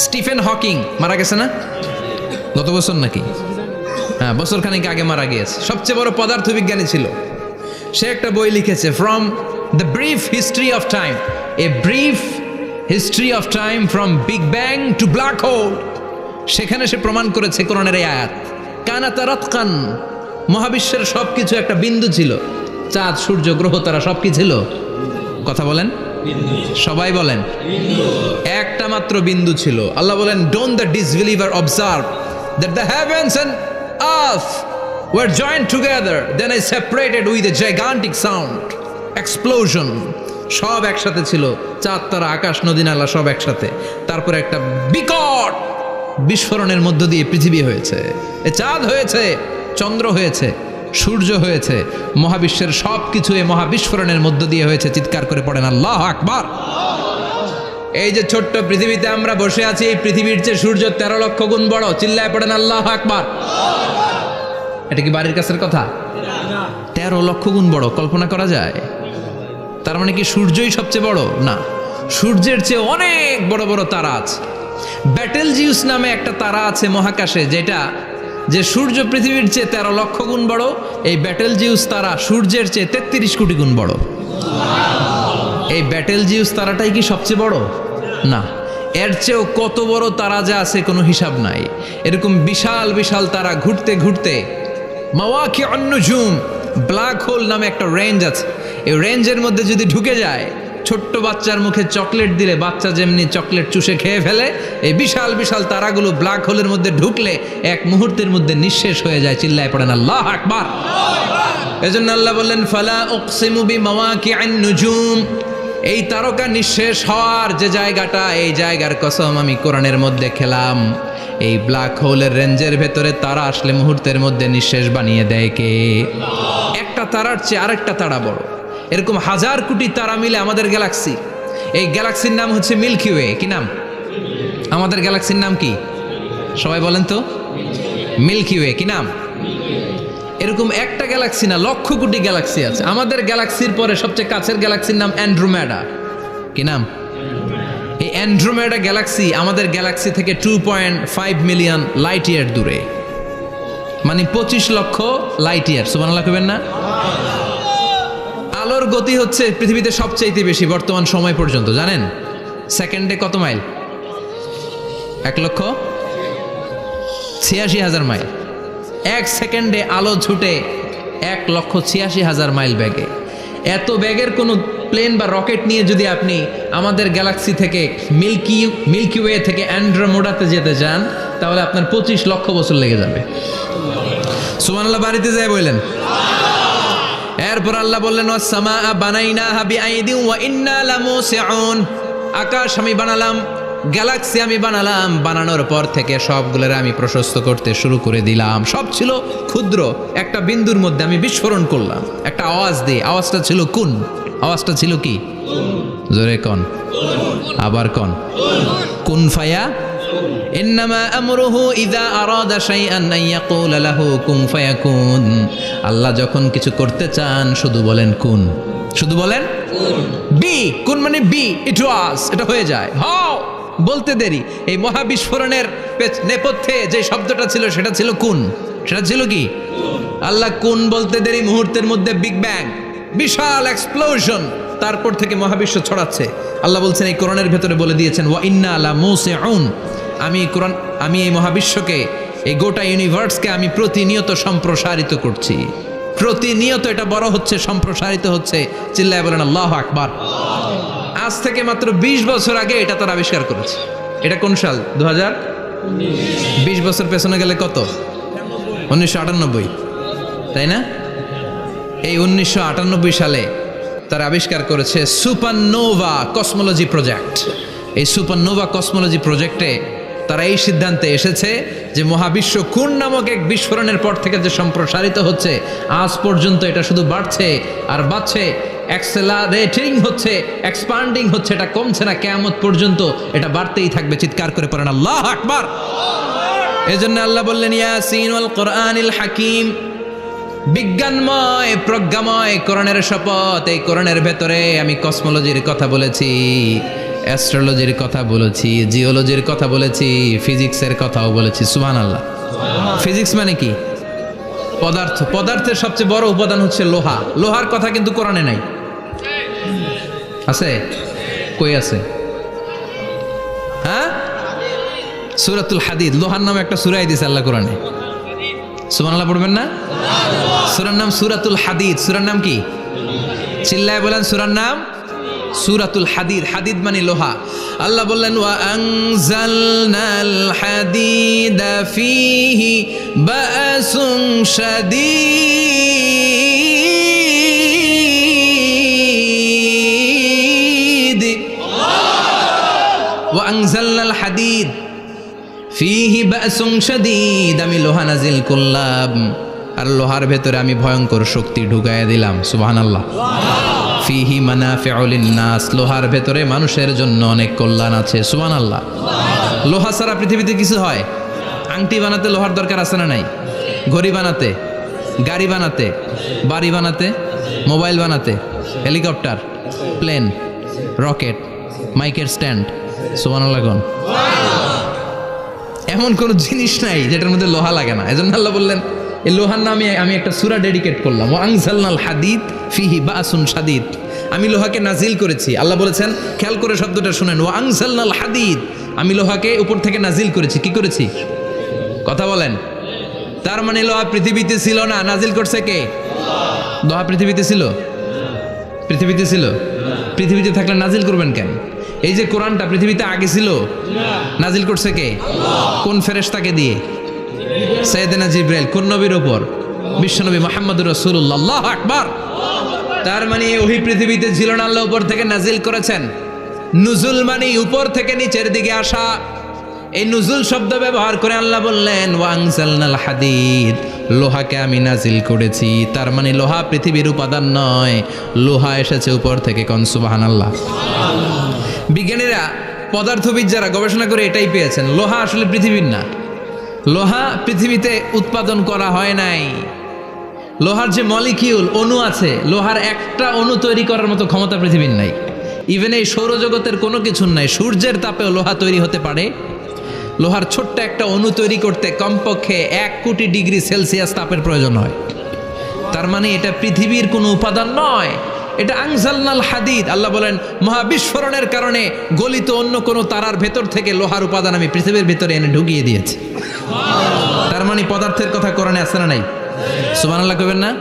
স্টিফেন হকিং মারা গেছে না গত বছর নাকি? হ্যাঁ, বছর খানিক আগে মারা গিয়েছে। সবচেয়ে বড় পদার্থবিজ্ঞানী ছিল। সে একটা বই লিখেছে, from the brief history of time, a brief history of time from big bang two black hole. সেখানে সে প্রমাণ করেছে কোরআনের এই আয়াত, কানাতা রাতকান, মহাবিশ্বের সবকিছু একটা বিন্দু ছিল। চাঁদ, সূর্য, গ্রহ, তারা সব কি ছিল? কথা বলেন, সবাই বলেন। একটা মাত্র বিন্দু ছিল। আল্লাহ বলেন, don't the disbeliever observe that the heavens and earth were joint together, then I separated with a gigantic sound explosion. সব একসাথে ছিল, চাঁদ, তারা, আকাশ, নদী, নালা সব একসাথে। তারপরে একটা বিকট বিস্ফোরণের মধ্য দিয়ে পৃথিবী হয়েছে, এ চাঁদ হয়েছে, চন্দ্র হয়েছে, সূর্য হয়েছে, মহাবিশ্বের সব কিছু এই মহাবিস্ফোরণের মধ্য দিয়ে হয়েছে। চিৎকার করে পড়েন আল্লাহু আকবার। এই যে ছোট্ট পৃথিবীতে আমরা বসে আছি, এই পৃথিবীর চেয়ে সূর্য 13 লক্ষ গুণ বড়। চিল্লায় পড়েন আল্লাহু আকবার। এটা কি বাড়ির কাছের কথা? 13 লক্ষ গুণ বড়, কল্পনা করা যায়? তার মানে কি সূর্যই সবচেয়ে বড়? না, সূর্যের চেয়ে অনেক বড় বড় তারা আছে। ব্যাটেলজিউস নামে একটা তারা আছে মহাকাশে, যেটা যে সূর্য পৃথিবীর চেয়ে 13 লক্ষ গুণ বড়। এই ব্যাটেলজিউস তারা সূর্যের চেয়ে 33 কোটি গুণ বড়। এই ব্যাটেলজিউস তারাটাই কি সবচেয়ে বড়? না, এর চেয়েও কত বড় তারা যা আছে কোনো হিসাব নাই। এরকম বিশাল বিশাল তারা ঘুরতে ঘুরতে মাওয়াকিউন নুজুম, ব্ল্যাক হোল নামে একটা রেঞ্জ আছে। এই রেঞ্জের মধ্যে যদি ঢুকে যায়, ছোট্ট বাচ্চার মুখে চকলেট দিলে বাচ্চা যেমনি চকলেট চুষে খেয়ে ফেলে, এই বিশাল বিশাল তারাগুলো ব্ল্যাক হোলের মধ্যে ঢুকলে এক মুহূর্তের মধ্যে নিঃশেষ হয়ে যায়। চিল্লায় পড়েন আল্লাহু আকবার। এজন্য আল্লাহ বললেন, ফালা উকসিমু বিমাওয়াকিউন নুজুম, এই তারকা নিঃশেষ হওয়ার যে জায়গাটা, এই জায়গার কসম আমি কোরআনের মধ্যে খেলাম। এই ব্ল্যাক হোলের রেঞ্জের ভেতরে তারা আসলে মুহূর্তের মধ্যে নিঃশেষ বানিয়ে দেয় কে? একটা তারার চেয়ে আরেকটা তারা বড়। এরকম হাজার কোটি তারা মিলে আমাদের গ্যালাক্সি। এই গ্যালাক্সির নাম হচ্ছে মিল্কি ওয়ে। কি নাম? আমাদের গ্যালাক্সির নাম কি? সবাই বলেন তো। Milky Way. কি নাম? এরকম একটা গ্যালাক্সি না, লক্ষ কোটি গ্যালাক্সি আছে। আমাদের গ্যালাক্সির পরে সবচেয়ে কাছের গ্যালাক্সির নাম অ্যান্ড্রোমেডা। কি নাম? এই অ্যান্ড্রোমেডা গ্যালাক্সি আমাদের গ্যালাক্সি থেকে 2.5 মিলিয়ন লাইট ইয়ার দূরে, মানে 25 লক্ষ লাইট ইয়ার। সুবহানাল্লাহ কইবেন না? আলোর গতি হচ্ছে পৃথিবীতে সবচাইতে বেশি বর্তমান সময় পর্যন্ত, জানেন? সেকেন্ডে কত মাইল? 1,86,000 মাইল। এক সেকেন্ডে আলো ছুটে 1,86,000 মাইল বেগে। এত বেগের কোনো প্লেন বা রকেট নিয়ে যদি আপনি আমাদের গ্যালাক্সি থেকে মিল্কি ওয়ে থেকে অ্যান্ড্রোমেডাতে যেতে চান, তাহলে আপনার 25 লক্ষ বছর লেগে যাবে। সুবহানাল্লাহ বাড়িতে যায় বললেন। এরপর আল্লাহ বললেন, ওয়াস-সামা বানাইনাহা বিআইদিন ওয়া ইন্না লামুসিউন, আকাশ আমি বানালাম, গ্যালাক্সি আমি বানালাম। বানানোর পর থেকে সবগুলোর আমি প্রশস্ত করতে শুরু করে দিলাম। সব ছিল ক্ষুদ্র, একটা বিন্দুর মধ্যে আমি বিস্ফোরণ করলাম একটা আওয়াজ দিয়ে। আওয়াজটা ছিল কুন। আওয়াজটা ছিল কি? জোরে কন, আবার কন। কুন ফায়া ইন্নামা আমরুহু ইযা আরাদা শাইআন আন ইয়াকুলা লাহু কুন ফায়াকুন। আল্লাহ যখন কিছু করতে চান শুধু বলেন কুন, শুধু বলেন বি। কুন মানে বি, ইট ওয়াজ, এটা হয়ে যায়। হাও বলতে দেরি। এই মহাবিস্ফোরণের নেপথ্যে যে শব্দটা ছিল সেটা ছিল কুন। সেটা ছিল কি? আল্লাহ কুন বলতে দেরি, মুহূর্তের মধ্যে বিগ ব্যাং, বিশাল এক্সপ্লোশন। তারপর থেকে মহাবিশ্ব ছড়াচ্ছে। আল্লাহ বলছেন এই কোরআনের ভেতরে বলে দিয়েছেন, ওয়া ইন্না লামুসিউন, আমি এই মহাবিশ্বকে, এই গোটা ইউনিভার্সকে আমি প্রতিনিয়ত সম্প্রসারিত করছি। প্রতিনিয়ত এটা বড় হচ্ছে, সম্প্রসারিত হচ্ছে। চিল্লায় বলেন আল্লাহু আকবার। আজ থেকে মাত্র 20 বছর আগে এটা তারা আবিষ্কার করেছে। এটা কোন সাল? 2020 বছর পেছনে গেলে কত? 1998, তাই না? এই 1998 সালে তারা আবিষ্কার করেছে সুপারনোভা কসমোলজি প্রজেক্ট। এই সুপারনোভা কসমোলজি প্রজেক্টে তারা এই সিদ্ধান্তে এসেছে যে মহাবিশ্ব কোন নামক এক বিস্ফোরণের পর থেকে যে সম্প্রসারিত হচ্ছে, আজ পর্যন্ত এটা শুধু বাড়ছে আর বাড়ছে, অ্যাক্সেলারেটিং হচ্ছে, এক্সপান্ডিং হচ্ছে, এটা কমছে না। কিয়ামত পর্যন্ত এটা বাড়তেই থাকবে। চিৎকার করে পড়েন আল্লাহু আকবার। এজন্য আল্লাহ বললেন, ইয়াসিন ওয়াল কোরআনিল হাকিম, বিজ্ঞানময় প্রজ্ঞাময় কোরআনের শপথ, এই কোরআনের ভেতরে আমি কসমোলজির কথা বলেছি, অ্যাস্ট্রোলজির কথা বলেছি, জিওলজির কথা বলেছি, ফিজিক্সের কথাও বলেছি। সুবহানাল্লাহ। ফিজিক্স মানে কি? পদার্থ। পদার্থের সবচেয়ে বড় উপাদান হচ্ছে লোহা। লোহার কথা কিন্তু কোরআনে নাই। আছে? কই আছে? হ্যাঁ, সূরাতুল হাদিদ, লোহার নামে একটা সূরা দিয়েছে আল্লাহ কোরআনে। সুবহানাল্লাহ পড়বেন না? সূরার নাম সূরাতুল হাদিদ। সূরার নাম কি? চিল্লায় বলেন সূরার নাম সূরাতুল হাদিদ। হাদিদ মানে লোহা। আল্লাহ বললেন ওয়া আনজালনাল হাদিদা ফীহি বাসুন শাদীদ। ওয়া আনজালনাল হাদিদ ফীহি বাসুন শাদীদ, আমি লোহা নাজিল করলাম আর লোহার ভেতরে আমি ভয়ঙ্কর শক্তি ঢুকাইয়া দিলাম। সুবহানাল্লাহ। ফিহি মানাফিউ লিন্নাস, লোহার ভেতরে মানুষের জন্য অনেক কল্যাণ আছে। সুবহানাল্লাহ। লোহা ছাড়া পৃথিবীতে কিছু হয়? আংটি বানাতে লোহার দরকার আছে না নাই? ঘড়ি বানাতে, গাড়ি বানাতে, বাড়ি বানাতে, মোবাইল বানাতে, হেলিকপ্টার, প্লেন, রকেট, মাইকের স্ট্যান্ড। সুবহানাল্লাহ। কোন এমন কোন জিনিস নাই যেটার মধ্যে লোহা লাগে না। এজন্য আল্লাহ বললেন এই লোহার নামে আমি একটা সূরা ডেডিকেট করলাম, ওয়া আনজালনাল হাদিদ ফিহি বাসুন শাদীদ, আমি লোহাকে নাজিল করেছি। আল্লাহ বলেছেন, খেয়াল করে শব্দটা শুনেন, ওয়া আনজালনাল হাদিদ, আমি লোহাকে উপর থেকে নাজিল করেছি। কি করেছি? কথা বলেন। তার মানে লোহা পৃথিবীতে ছিল না, নাজিল করছে কে? লোহা পৃথিবীতে ছিল? পৃথিবীতে ছিল? পৃথিবীতে থাকলে নাজিল করবেন কেন? এই যে কোরআনটা পৃথিবীতে আগে ছিল, নাজিল করছে কে? কোন ফেরেশতাকে দিয়ে? সাইয়েদনা জিবরাইল। কোন নবীর উপর? বিশ্বনবী মুহাম্মদুর রাসূলুল্লাহ। আল্লাহু আকবার। তার মানে ওহি পৃথিবীতে ছিল না, আল্লাহ উপর থেকে নাজিল করেছেন। নুজুল মানে উপর থেকে নিচের দিকে আসা। এই নুজুল শব্দ ব্যবহার করে আল্লাহ বললেন ওয়া আনজালনাল হাদিদ, লোহাকে আমি নাজিল করেছি। তার মানে লোহা পৃথিবীর উপাদান নয়, লোহা এসেছে উপর থেকে। কোন সুবহানাল্লাহ। বিজ্ঞানীরা, পদার্থবিদ যারা গবেষণা করে এটাই পেয়েছেন, লোহা আসলে পৃথিবীর না। লোহা পৃথিবীতে উৎপাদন করা হয় নাই। লোহার যে মলিকিউল, অণু আছে, লোহার একটা অণু তৈরি করার মতো ক্ষমতা পৃথিবীর নাই। ইভেন এই সৌরজগতের কোনো কিছু নাই। সূর্যের তাপেও লোহা তৈরি হতে পারে। লোহার ছোট্ট একটা অণু তৈরি করতে কমপক্ষে 1 কোটি ডিগ্রি সেলসিয়াস তাপের প্রয়োজন হয়। তার মানে এটা পৃথিবীর কোনো উপাদান নয়, এটা আনজালনাল হাদিদ। আল্লাহ বলেন মহাবিস্ফোরণের কারণে গলিত অন্য কোনো তারার ভেতর থেকে লোহার উপাদান আমি পৃথিবীর ভিতরে এনে ঢুকিয়ে দিয়েছি। তার মানে পদার্থের কথা কোরআনে আছে না নাই? সুবহানাল্লাহ কইবেন না?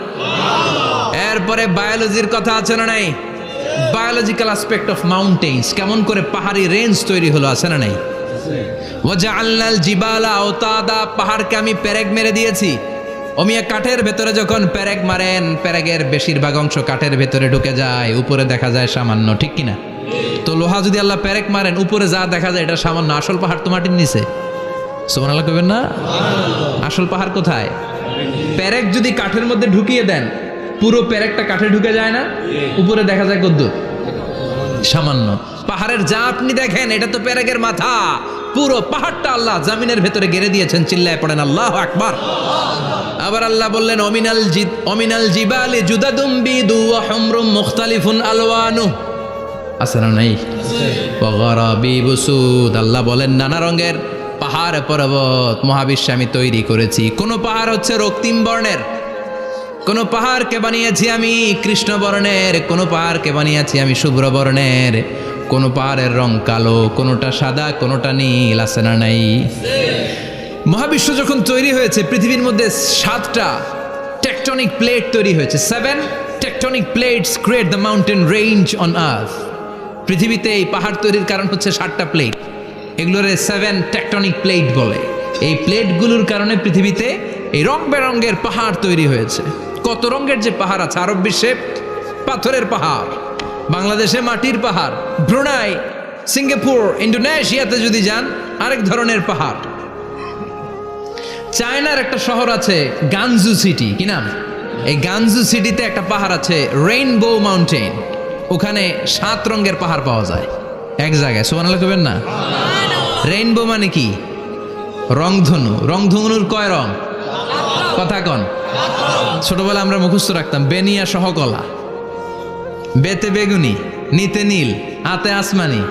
এরপরে বায়োলজির কথা আছে না নাই? বায়োলজিক্যাল অ্যাসপেক্ট অফ মাউন্টেন্স, কেমন করে পাহাড়ি রেঞ্জ তৈরি হলো, আছে না নাই? ওয়াজআলনাল জিবালা আওতাদা, পাহাড়কে আমি পেরেক মেরে দিয়েছি। ওমিয়া কাঠের ভেতরে যখন পেরেক মারেন, পেরেকের বেশিরভাগ অংশ কাঠের ভেতরে ঢুকে যায়, উপরে দেখা যায় সামান্য, ঠিক কিনা? তো লোহা যদি আল্লাহ পেরেক মারেন, উপরে যা দেখা যায় এটা সামান্য, আসল পাহাড় তো মাটির নিচে। সুবহানাল্লাহ কইবেন না? আসল পাহাড় কোথায়? পেরেক যদি কাঠের মধ্যে ঢুকিয়ে দেন, পুরো পেরেকটা কাঠে ঢুকে যায় না, উপরে দেখা যায় কদ্দুর? সামান্য। পাহাড়ের যা আপনি দেখেন এটা তো পেরেকের মাথা, পুরো পাহাড়টা আল্লাহ জামিনের ভেতরে গেড়ে দিয়েছেন। চিল্লায় পড়েন আল্লাহু আকবার। আবার আল্লাহ বললেন অমিনাল জিবালি জুদাদুম বিদু ওয়া হুমরুম মুখতালিফুন আলওয়ানু, আছে না নাই? ওয়া গারাবিবু সুদ, আল্লাহ বলেন নানা রঙের পাহাড় পর্বত মহাবিশ্বে আমি তৈরি করেছি। কোন পাহাড় হচ্ছে রক্তিম বর্ণের, কোন পাহাড়কে বানিয়েছি আমি কৃষ্ণ বর্ণের, কোন পাহাড়কে বানিয়েছি আমি শুভ্র বর্ণের, কোন পাহাড়ের রং কালো, কোনটা সাদা, কোনটা নীল, আছে না নাই? মহাবিশ্ব যখন তৈরি হয়েছে, পৃথিবীর মধ্যে 7টা টেকটনিক প্লেট তৈরি হয়েছে। 7 tectonic plates create the mountain range on earth. পৃথিবীতে এই পাহাড় তৈরির কারণ হচ্ছে 7টা প্লেট, এগুলোরে 7 টেকটনিক প্লেট বলে। এই প্লেটগুলোর কারণে পৃথিবীতে এই রং বেরঙের পাহাড় তৈরি হয়েছে। কত রঙের যে পাহাড় আছে। আরব বিশ্বে পাথরের পাহাড়, বাংলাদেশে মাটির পাহাড়, ব্রুনাই, সিঙ্গাপুর, ইন্দোনেশিয়াতে যদি যান আরেক ধরনের পাহাড়। চায়নার একটা শহর আছে গানজু সিটি, কি নাম? এই গানজু সিটিতে একটা পাহাড় আছে রেইনবো মাউন্টেন, ওখানে 7 রঙের পাহাড় পাওয়া যায় এক জায়গায়। সুবহানাল্লাহ কইবেন না? রেইনবো মানে কি? রংধনু। রংধনুর কয় রং? কথা কন। ছোটবেলা আমরা মুখস্থ রাখতাম বেনিয়া সহ কলা, বেতে বেগুনি, নিতে নীল, হাতে আসমানি,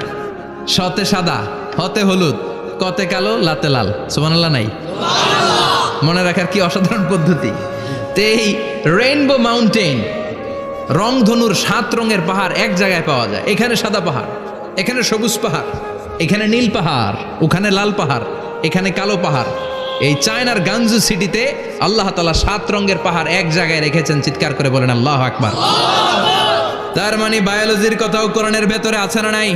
শতে সাদা, হতে হলুদ, কতে কালো, লাতে লাল। সুবহানাল্লাহ নাই? মনে রাখার কি অসাধারণ পদ্ধতি। তো এই রেইনবো মাউন্টেন, রংধনুর 7 রঙের পাহাড় এক জায়গায় পাওয়া যায়। এখানে সাদা পাহাড়, এখানে সবুজ পাহাড়, এখানে নীল পাহাড়, ওখানে লাল পাহাড়, এখানে কালো পাহাড়। এই চায়নার গানজু সিটিতে আল্লাহ তাআলা 7 রঙের পাহাড় এক জায়গায় রেখেছেন। চিৎকার করে বলেন আল্লাহু আকবার। তার মানে বায়োলজির কথাও কোরআনের ভেতরে আছে না নাই?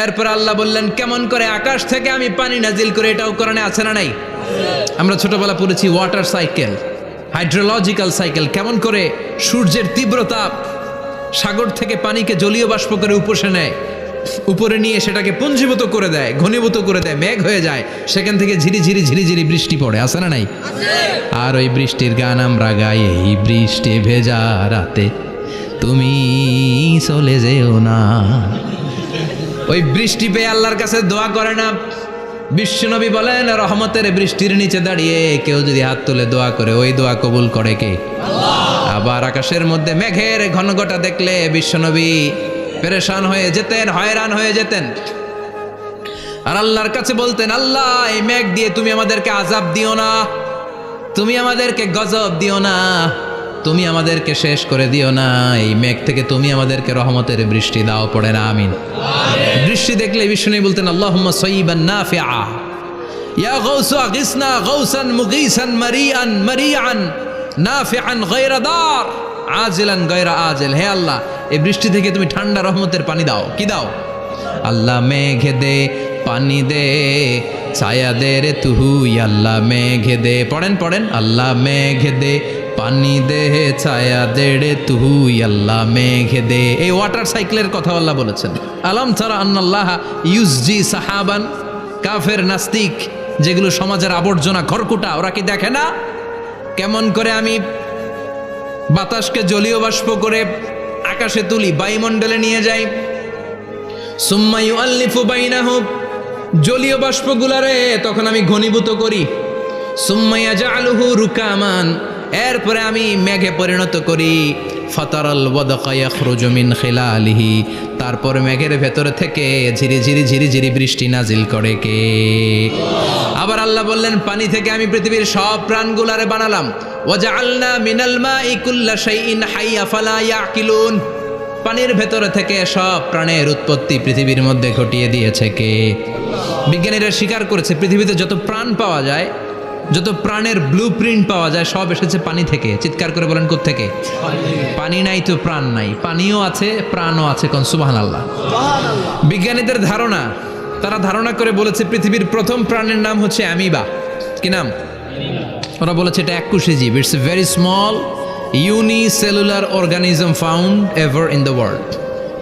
এরপর আল্লাহ বললেন কেমন করে আকাশ থেকে আমি পানি নাজিল করে, এটাও কোরআনে আছে না নাই? আমরা ছোটবেলা পড়েছি ওয়াটার সাইকেল, হাইড্রোলজিক্যাল সাইকেল, কেমন করে সূর্যের তীব্র তাপ সাগর থেকে পানিকে জলীয় বাষ্প করে উপসে নেয়, উপরে নিয়ে সেটাকে পুঞ্জীভূত করে দেয়, ঘনীভূত করে দেয়, মেঘ হয়ে যায়, সেখান থেকে ঝিরিঝিরি ঝিরিঝিরি বৃষ্টি পড়ে, আছে না নাই? আর ওই বৃষ্টির গান আমরা গাই, এই বৃষ্টি ভেজা রাতে তুমি চলে যেও না। ওই বৃষ্টি পেয়ে আল্লাহর কাছে দোয়া করে না? বিশ্বনবী বলেন রহমতের বৃষ্টির নিচে দাঁড়িয়ে কেউ যদি হাত তুলে দোয়া করে, ওই দোয়া কবুল করে কে? আল্লাহ। আবার আকাশের মধ্যে মেঘের ঘনঘটা দেখলে বিশ্বনবী পেরেশান হয়ে যেতেন, হয়রান হয়ে যেতেন, আর আল্লাহর কাছে বলতেন আল্লাহ এই মেঘ দিয়ে তুমি আমাদেরকে আযাব দিও না, তুমি আমাদেরকে গজব দিও না, তুমি আমাদেরকে শেষ করে দিও না, এই মেঘ থেকে তুমি আমাদেরকে রহমতের বৃষ্টি দাও। পড়ে না আমিন। বৃষ্টি দেখলে বিষ্ণু বলতেন আল্লাহুম্মা সাইয়িবান নাফিআ ইয়া গাউসু আগিসনা গাউসান মুগীসান মারিআন মারিআন নাফিআন গায়রা দার আজিলান গায়রা আজিল। হে আল্লাহ এই বৃষ্টি থেকে তুমি ঠান্ডা রহমতের পানি দাও। কি দাও? আল্লাহ মেঘে দে পানি দে, ছায়া দে রে তুই আল্লাহ মেঘে দে। পড়েন পড়েন, আল্লাহ মেঘে দে পানি দে, ছায়া দে রে তুই আল্লাহ মেঘে দে। এই ওয়াটার সাইকেলের কথা আল্লাহ বলেছেন। আলাম তারা আন্নাল্লাহ ইউসজি সাহাবান। কাফের নাস্তিক যেগুলো সমাজের আবর্জনা খড়কুটা, ওরা কি দেখে না কেমন করে আমি বাতাসকে জলীয় বাষ্প করে আকাশে তুলি, বায়ুমণ্ডলে নিয়ে যাই, সুম্মা ইউআল্লিফু বাইনাহুম, জলীয় বাষ্পগুলারে তখন আমি ঘনীভূত করি, সুম্মা ইয়াজআলুহু রুকামান, এরপরে আমি মেঘে পরিণত করি, ফাতারাল ওয়াদকা ইয়াখরুজু মিন খিলালিহি, তারপর মেঘের ভেতর থেকে ঝিরিঝিরি ঝিরিঝিরি বৃষ্টি নাজিল করে কে? আবার আল্লাহ বললেন পানি থেকে আমি পৃথিবীর সব প্রাণগুলারে বানালাম। ওয়াজআলনা মিনাল মাই কুল্লা শাইইন হাইয়া ফালা ইয়াকিলুন, পানির ভেতর থেকে সব প্রাণের উৎপত্তি পৃথিবীর মধ্যে ঘটিয়ে দিয়েছে কে? বিজ্ঞানীরা স্বীকার করেছে পৃথিবীতে যত প্রাণ পাওয়া যায়, যত প্রাণের ব্লুপ্রিন্ট পাওয়া যায়, সব এসেছে পানি থেকে। চিৎকার করে বলেন কোত্থেকে? পানি নাই তো প্রাণ নাই, পানিও আছে প্রাণও আছে। কোন সুবহানাল্লাহ। বিজ্ঞানীদের ধারণা, তারা ধারণা করে বলেছে পৃথিবীর প্রথম প্রাণের নাম হচ্ছে অ্যামিবা। কি নাম? ওরা বলেছে এটা এককোষী জীব, it's a very small unicellular organism found ever in the world.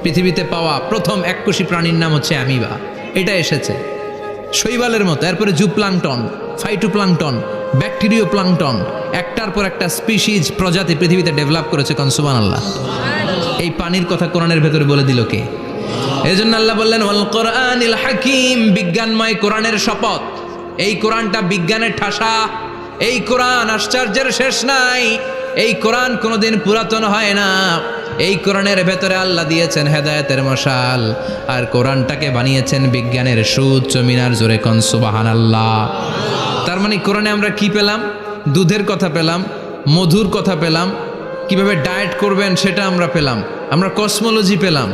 পৃথিবীতে পাওয়া প্রথম এককোষী প্রাণীর নাম হচ্ছে অ্যামিবা। এটা এসেছে শৈবালের মতো, এরপরে জুপ্লাংটন, ফাইটোপ্লাংটন, ব্যাকটেরিও প্লাংটন, একটার পর একটা স্পিসিজ প্রজাতি পৃথিবীতে ডেভেলপ করেছে। কোন সুবহানাল্লাহ। এই পানির কথা কোরআনের ভেতরে বলে দিল কে? এই জন্য আল্লাহ বললেন ওয়াল কোরআনিল হাকিম, বিজ্ঞানময় কোরআনের শপথ। এই কোরআনটা বিজ্ঞানের ঠাসা, এই কোরআন আশ্চর্যের শেষ নাই, এই কোরআন কোনোদিন পুরাতন হয় না। এই কোরআনের ভেতরে আল্লাহ দিয়েছেন হেদায়েতের মশাল, আর কোরআনটাকে বানিয়েছেন বিজ্ঞানের সুউচ্চ মিনার। জোরে কোন সুবহানাল্লাহ। তার মানে কোরআনে আমরা কি পেলাম? দুধের কথা পেলাম, মধুর কথা পেলাম, কিভাবে ডায়েট করবেন সেটা আমরা পেলাম, আমরা কসমোলজি পেলাম,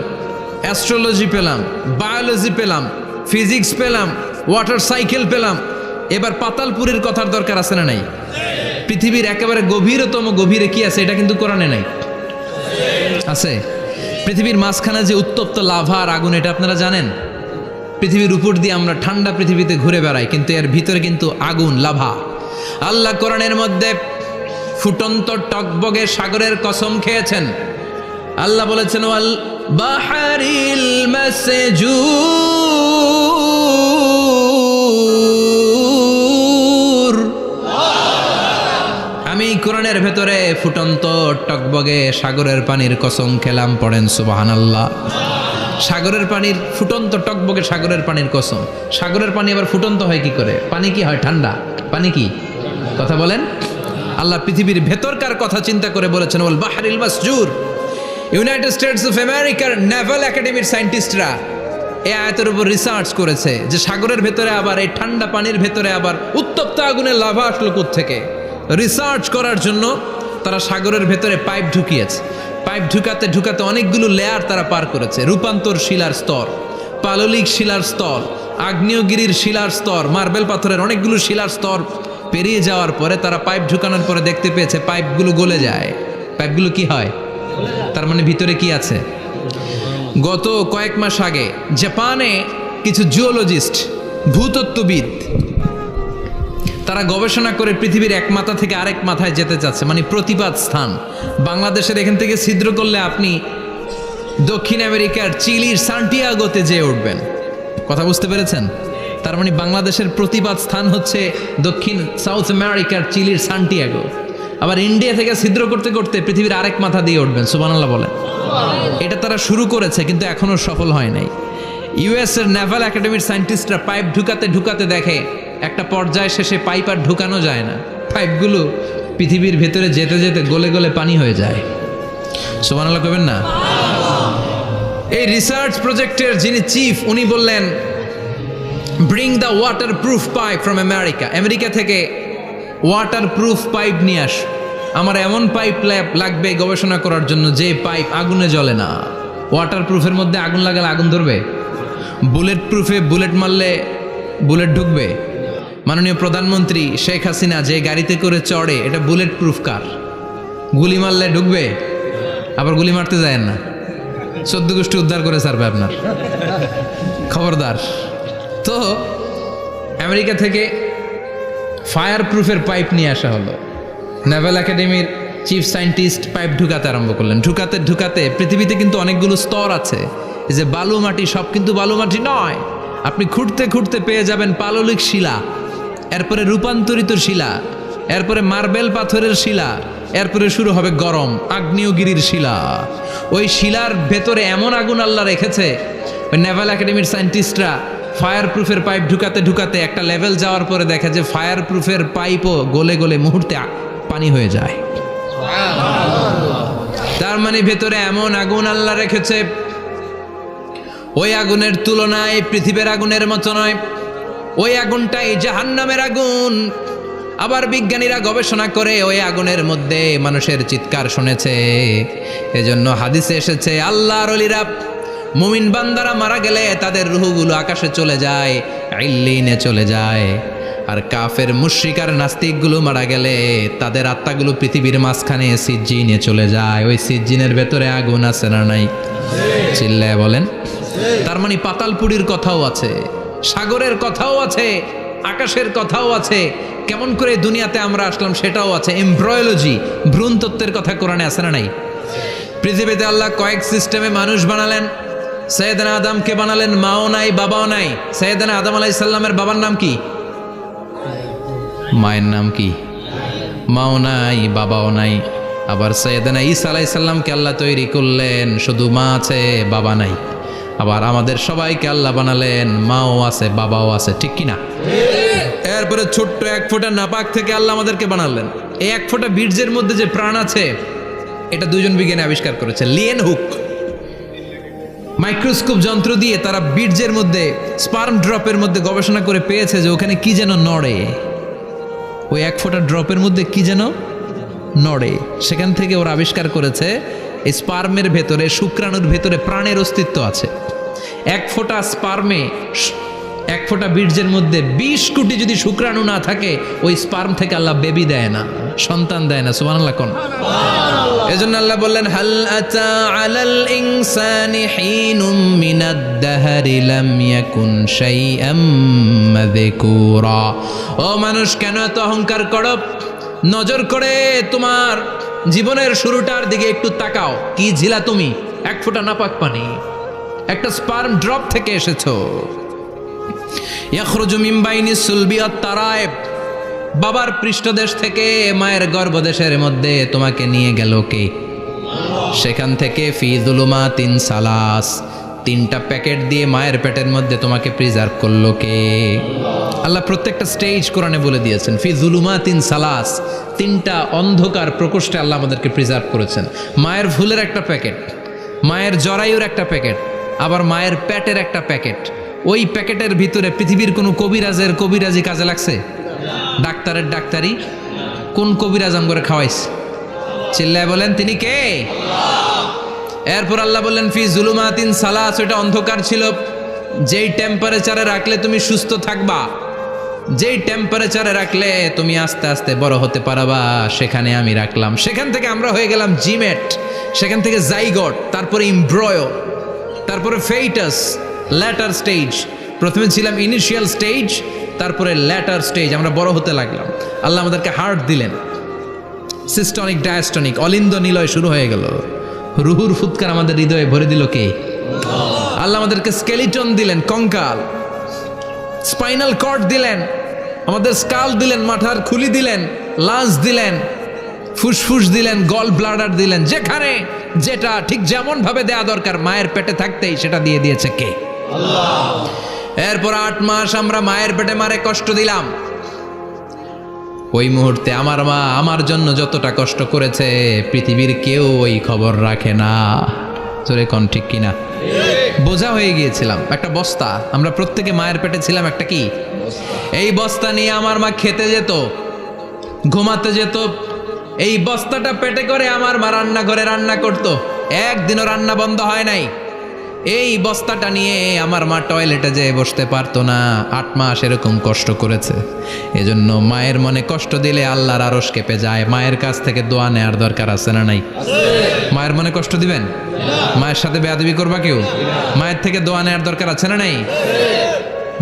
অ্যাস্ট্রোলজি পেলাম, বায়োলজি পেলাম, ফিজিক্স পেলাম, ওয়াটার সাইকেল পেলাম। এবার পাতালপুরীর কথার দরকার আছে না নাই? পৃথিবীর একেবারে গভীরতম গভীরে কি আছে এটা কিন্তু কোরআনে নাই, আছে। পৃথিবীর মাঝখানে যে উত্তপ্ত লাভা আর আগুন, এটা আপনারা জানেন? পৃথিবীর উপর দিয়ে আমরা ঠান্ডা পৃথিবীতে ঘুরে বেড়াই, কিন্তু এর ভিতরে কিন্তু আগুন, লাভা। আল্লাহ কোরআনের মধ্যে ফুটন্ত টকবগে সাগরের কসম খেয়েছেন। আল্লাহ বলেছেন ওয়াল বাহরিল মাসজুর, আমি কোরআনের ভেতরে ফুটন্ত টকবগে সাগরের পানির কসম খেলাম। পড়েন সুবহানাল্লাহ। সাগরের পানির ফুটন্ত টকবগে সাগরের পানির কসম। সাগরের পানি আবার ফুটন্ত হয় কি করে? পানি কি হয়? ঠান্ডা। পানি কি? কথা বলেন। আল্লাহ পৃথিবীর ভেতরকার কথা চিন্তা করে বলেছেন ওয়াল বাহরিল মাসজুর। ইউনাইটেড স্টেটস অফ আমেরিকার নেভাল একাডেমির সায়েন্টিস্টরা এই আয়াতের উপর রিসার্চ করেছে যে সাগরের ভেতরে আবার এই ঠান্ডা পানির ভেতরে আবার উত্তপ্ত আগুনের লাভা আসলো কোত্থেকে। রিসার্চ করার জন্য তারা সাগরের ভেতরে পাইপ ঢুকিয়েছে। পাইপ ঢুকাতে ঢুকাতে অনেকগুলো লেয়ার তারা পার করেছে। রূপান্তর শিলার স্তর, পাললিক শিলার স্তর, আগ্নেয়গিরির শিলার স্তর, মার্বেল পাথরের অনেকগুলো শিলার স্তর পেরিয়ে যাওয়ার পরে তারা পাইপ ঢুকানোর পরে দেখতে পেয়েছে পাইপগুলো গলে যায়। পাইপগুলো কি হয়? তার মানে ভিতরে কি আছে? গত কয়েক মাস আগে জাপানে কিছু জিওলজিস্ট, ভূতত্ত্ববিদ, তারা গবেষণা করে পৃথিবীর এক মাথা থেকে আরেক মাথায় যেতে চাচ্ছে, মানে প্রতিপাদ স্থান। বাংলাদেশের এখান থেকে ছিদ্র করলে আপনি দক্ষিণ আমেরিকার চিলির সান্টিয়াগোতে যেয়ে উঠবেন। কথা বুঝতে পেরেছেন? তার মানে বাংলাদেশের প্রতিপাদ স্থান হচ্ছে দক্ষিণ সাউথ আমেরিকার চিলির সান্টিয়াগো। আবার ইন্ডিয়া থেকে ছিদ্র করতে করতে পৃথিবীর আরেক মাথা দিয়ে উঠবেন। সুবহানাল্লাহ বলেন। এটা তারা শুরু করেছে কিন্তু এখনো সফল হয় নাই। ইউএস এর নেভাল একাডেমির সায়েন্টিস্টরা পাইপ ঢুকাতে ঢুকাতে দেখে একটা পর্যায় শেষে পাইপ আর ঢুকানো যায় না। পাইপগুলো পৃথিবীর ভেতরে যেতে যেতে গলে গলে পানি হয়ে যায়। সুবহানাল্লাহ কইবেন না? এই রিসার্চ প্রজেক্টের যিনি চিফ, উনি বললেন bring the water proof pipe from America. America থেকে ওয়াটার প্রুফ পাইপ নিয়ে আস। আমার এমন পাইপ লাগবে গবেষণা করার জন্য যে পাইপ আগুনে জ্বলে না। ওয়াটার প্রুফের মধ্যে আগুন লাগালে আগুন ধরবে? বুলেট প্রুফে বুলেট মারলে বুলেট ঢুকবে? মাননীয় প্রধানমন্ত্রী শেখ হাসিনা যে গাড়িতে করে চড়ে, এটা বুলেট প্রুফ কার? গুলি মারলে ঢুকবে? আবার গুলি মারতে যায় না, 14 গোষ্ঠী উদ্ধার করে ছাড়বে আপনার, খবরদার। তো আমেরিকা থেকে ফায়ার প্রুফের পাইপ নিয়ে আসা হলো। নেভাল একাডেমির চিফ সায়েন্টিস্ট পাইপ ঢুকাতে আরম্ভ করলেন। ঢুকাতে ঢুকাতে পৃথিবীতে কিন্তু অনেকগুলো স্তর আছে। এই যে বালু মাটি, সব কিন্তু বালু মাটি নয়। আপনি খুঁড়তে খুঁড়তে পেয়ে যাবেন পাললিক শিলা, এরপরে রূপান্তরিত শিলা, এরপরে মার্বেল পাথরের শিলা, এরপরে শুরু হবে গরম আগ্নেয়গিরির শিলা। ওই শিলার ভেতরে এমন আগুন আল্লাহ রেখেছে, ওই নেভাল একাডেমির সায়েন্টিস্টরা ফায়ার প্রুফের পাইপ ঢুকাতে ঢুকাতে একটা লেভেল যাওয়ার পরে দেখে যে ফায়ার প্রুফের পাইপও গলে গলে মুহূর্তে পানি হয়ে যায়। তার মানে ভেতরে এমন আগুন আল্লাহ রেখেছে, ওই আগুনের তুলনায় পৃথিবীর আগুনের মতো নয়। ওই আগুনটাই জাহান্নামের আগুন। আবার বিজ্ঞানীরা গবেষণা করে ওই আগুনের মধ্যে মানুষের চিৎকার শুনেছে। এজন্য হাদিসে এসেছে আল্লাহর ওলিরা, মুমিন বান্দারা মারা গেলে তাদের রূহগুলো আকাশে চলে যায়, ইল্লিনে চলে যায়। আর কাফের মুশরিক আর নাস্তিকগুলো মারা গেলে তাদের আত্মাগুলো পৃথিবীর মাঝখানে সিজ্জিনে চলে যায়। ওই সিজ্জিনের ভেতরে আগুন আছে না নাই? চিল্লায় বলেন। তার মানে পাতালপুরীর কথাও আছে, সাগরের কথাও আছে, আকাশের কথাও আছে। কেমন করে দুনিয়াতে আমরা আসলাম সেটাও আছে। এমব্রয়োলজি, ভ্রূণ তত্ত্বের কথা কোরআনে আছে না নাই? পৃথিবীতে আল্লাহ কয়েক সিস্টেমে মানুষ বানালেন। সৈয়দনা আদমকে বানালেন, মাও নাই বাবাও নাই। সৈয়দনা আদম আলাইহিস সালামের বাবার নাম কি? মায়ের নাম কি? মাও নাই বাবাও নাই। আবার সৈয়দনা ঈসা আলাইহিস সালামকে আল্লাহ তৈরি করলেন, শুধু মা আছে বাবা নাই। আবার আমাদের সবাইকে আল্লাহ বানালেন, মাও আছে বাবাও আছে, ঠিক কিনা? এরপরে ছোট্ট এক ফোঁটা নাপাক থেকে আল্লাহ আমাদেরকে বানালেন। এই এক ফোঁটা বীর্যের মধ্যে যে প্রাণ আছে, এটা দুজন বিজ্ঞানী আবিষ্কার করেছে। লিয়েন হুক মাইক্রোস্কোপ যন্ত্র দিয়ে তারা বীর্যের মধ্যে, স্পার্ম ড্রপের মধ্যে গবেষণা করে পেয়েছে যে ওখানে কি যেন নড়ে। ওই এক ফোঁটা ড্রপের মধ্যে কি যেন নড়ে। সেখান থেকে ওরা আবিষ্কার করেছে এই স্পার্মের ভেতরে, শুক্রাণুর ভেতরে প্রাণের অস্তিত্ব আছে। এক ফোঁটা স্পার্মে, এক ফোঁটা বীর্যের মধ্যে 20 কোটি যদি শুক্রাণু না থাকে, ওই স্পার্ম থেকে আল্লাহ বেবি দেয় না, সন্তান দেয় না। সুবহানাল্লাহ কোন? এজন্য আল্লাহ বললেন হাল আতা আলাল ইনসানি হিনুম মিনাদ দাহরি লাম ইয়াকুন শাইআম মাযকুরা। ও মানুষ, কেন এত অহংকার করো? নজর করে তোমার জীবনের শুরুটার দিকে একটু তাকাও। কি ঝিলা তুমি? এক ফোঁটা নাপাক পানি, একটা স্পার্ম ড্রপ থেকে এসেছো। ইয়াখরুজু মিন বাইনি সুলবি ওয়াত তারায়েব, বাবার পৃষ্ঠদেশ থেকে মায়ের গর্ভদেশের মধ্যে তোমাকে নিয়ে গেল কে? সেখান থেকে ফি যুলুমাতিন সালাস, 3টা প্যাকেট দিয়ে মায়ের পেটের মধ্যে তোমাকে প্রিজার্ভ করলো কে? আল্লাহ প্রত্যেকটা স্টেজ কোরআনে বলে দিয়েছেন। ফি যুলুমাতিন সালাস, 3টা অন্ধকার প্রকোষ্ঠে আল্লাহ আমাদেরকে প্রিজার্ভ করেছেন। মায়ের ভুলের একটা প্যাকেট, মায়ের জরায়ুর একটা প্যাকেট, আবার মায়ের পেটের একটা প্যাকেট। ওই প্যাকেটের ভিতরে পৃথিবীর কোনো কবিরাজের কবিরাজি কাজে লাগছে? ডাক্তারের ডাক্তারি কোন কবিরাজ করে খাওয়াইছে? চিল্লায় বলেন তিনি কে? এরপর আল্লাহ বললেন ফি যুলুমাতিন সালাস, ওটা অন্ধকার ছিল। যেই টেম্পারেচারে রাখলে তুমি সুস্থ থাকবা, যেই টেম্পারেচারে রাখলে তুমি আস্তে আস্তে বড় হতে পারবা, সেখানে আমি রাখলাম। সেখান থেকে আমরা হয়ে গেলাম জিমেট, সেখান থেকে জাইগট, তারপরে ইমব্রয়ো, তারপরে ফেইটাস, ল্যাটার স্টেজ। প্রথমে ছিলাম ইনিশিয়াল স্টেজ, তারপরে ল্যাটার স্টেজ, আমরা বড় হতে লাগলাম। আল্লাহ আমাদেরকে হার্ট দিলেন, সিস্টনিক ডায়াস্টনিক, অলিন্দ নিলয় শুরু হয়ে গেল। রুহুর ফুৎকার আমাদের হৃদয়ে ভরে দিল কে? আল্লাহ আমাদেরকে স্কেলিটন দিলেন, কঙ্কাল, স্পাইনাল কর্ড দিলেন, আমাদের স্কাল দিলেন, মাথার খুলি দিলেন, লাঞ্চ দিলেন, ফুসফুস দিলেন, গল ব্লাডার দিলেন। যেখানে যেটা ঠিক যেমন ভাবে দেয়া দরকার মায়ের পেটে থাকতেই সেটা দিয়ে দিয়েছে কে? আল্লাহ। এরপর 8 মাস আমরা মায়ের পেটে মারে কষ্ট দিলাম। ওই মুহূর্তে আমার মা আমার জন্য যতটা কষ্ট করেছে পৃথিবীর কেউ ওই খবর রাখে না। জোরে কোন ঠিক কিনা? বোঝা হয়ে গিয়েছিলাম, একটা বস্তা। আমরা প্রত্যেকে মায়ের পেটে ছিলাম একটা কি, এই বস্তা নিয়ে আমার মা খেতে যেত, ঘুমাতে যেত। এই বস্তাটা পেটে করে আমার মা রান্নাঘরে রান্না করত, একদিনও রান্না বন্ধ হয় নাই। এই বস্তাটা নিয়ে আমার মা টয়লেটে যেয়ে বসতে পারতো না। 8 মাস এরকম কষ্ট করেছে। এজন্য মায়ের মনে কষ্ট দিলে আল্লাহর আরশ কেঁপে যায়। মায়ের কাছ থেকে দোয়া নেওয়ার দরকার আছে না নাই? মায়ের মনে কষ্ট দিবেন? মায়ের সাথে বেয়াদবি করবা কেউ? মায়ের থেকে দোয়া নেওয়ার দরকার আছে না নাই?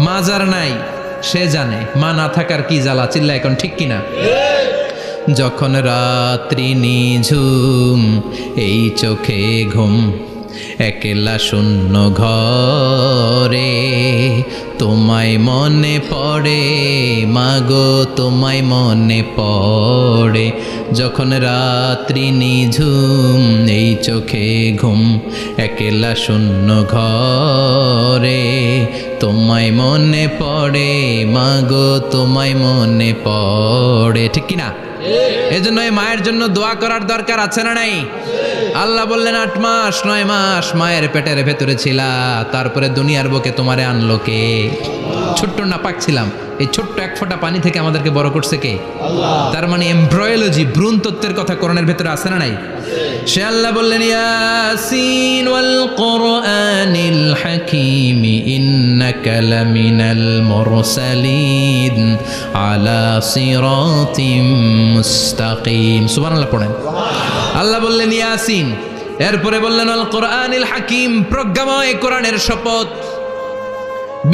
মা যার নাই সে জানে মা না থাকার কি জ্বালা। চিল্লা এখন ঠিক কিনা? যখন রাত্রি নিঝুম, এই চোখে ঘুম, একলা শূন্য ঘরে, তোমায় মনে পড়ে মাগো, তোমায় মনে পড়ে। যখন রাত্রি নিঝুম, এই চোখে ঘুম, একলা শূন্য ঘরে, তোমায় মনে পড়ে মাগো, তোমায় মনে পড়ে। ঠিক কিনা? এজন্য এই মায়ের জন্য দোয়া করার দরকার আছে না নাই? আল্লাহ বললেন 8 মাস 9 মাস মায়ের পেটের ভেতরে ছিলা, তারপরে দুনিয়ার বুকে তোমারে আনলো কে? ছোট্ট নাপাক ছিলাম, এই ছোট্ট এক ফোঁটা পানি থেকে আমাদেরকে বড় করছে কে? আল্লাহ। তার মানে এমব্রয়োলজি, ভ্রূণ তত্ত্বের কথা কোরআনের ভেতরে আছে না নাই? সে আল্লাহ বললেন ইয়াসিন ওয়াল কোরআনিল হাকীম ইন্নাকা লামিনাল মুরসালিন আলা সিরাতিম মুস্তাকিম। সুবহানাল্লাহ পড়েন। আল্লাহ বললেন ইয়াসিন, এরপরে বললেন আল কোরআনিল হাকীম, প্রজ্ঞাময় কোরআনের শপথ।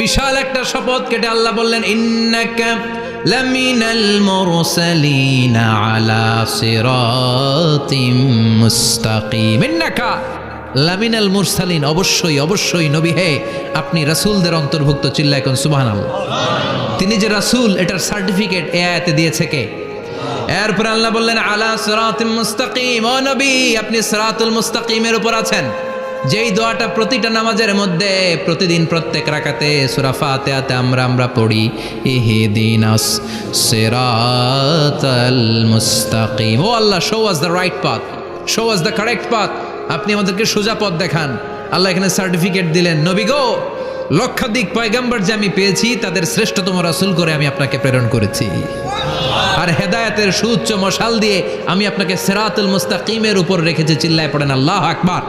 বিশাল একটা শপথ কেটে আল্লাহ বললেন ইন্নাকা লামিনাল মুরসালিন আলা সিরাতিম মুস্তাকিম। ইন্নাকা লামিনাল মুরসালিন, অবশ্যই অবশ্যই নবী হে আপনি রাসূলদের অন্তর্ভুক্ত। চিল্লায় কোন সুবহানাল্লাহ। তিনি যে রাসূল এটার সার্টিফিকেট এই আয়াতে দিয়েছে কে? এরপর আল্লাহ বললেন আলা সিরাতিম মুস্তাকিম, ও নবী আপনি সিরাতুল মুস্তাকিমের উপর আছেন। যেই দোয়াটা প্রতিটা নামাজের মধ্যে প্রতিদিন প্রত্যেক রাকাতে সূরা ফাতিহাতে আমরা পড়ি, ইহদিনাস সিরাতাল মুস্তাকিম। ও আল্লাহ, show us the right path, show us the correct path. আপনি আমাদেরকে সোজা পথ দেখান। আল্লাহ এখানে সার্টিফিকেট দিলেন, নবী গো, লক্ষাধিক পয়গম্বর যে আমি পেয়েছি তাদের শ্রেষ্ঠতম রাসূল করে আমি আপনাকে প্রেরণ করেছি। আর হেদায়েতের সুউচ্চ মশাল দিয়ে আমি আপনাকে সিরাতুল মুস্তাকিমের উপর রেখেছি। চিল্লায় পড়েন আল্লাহু আকবার।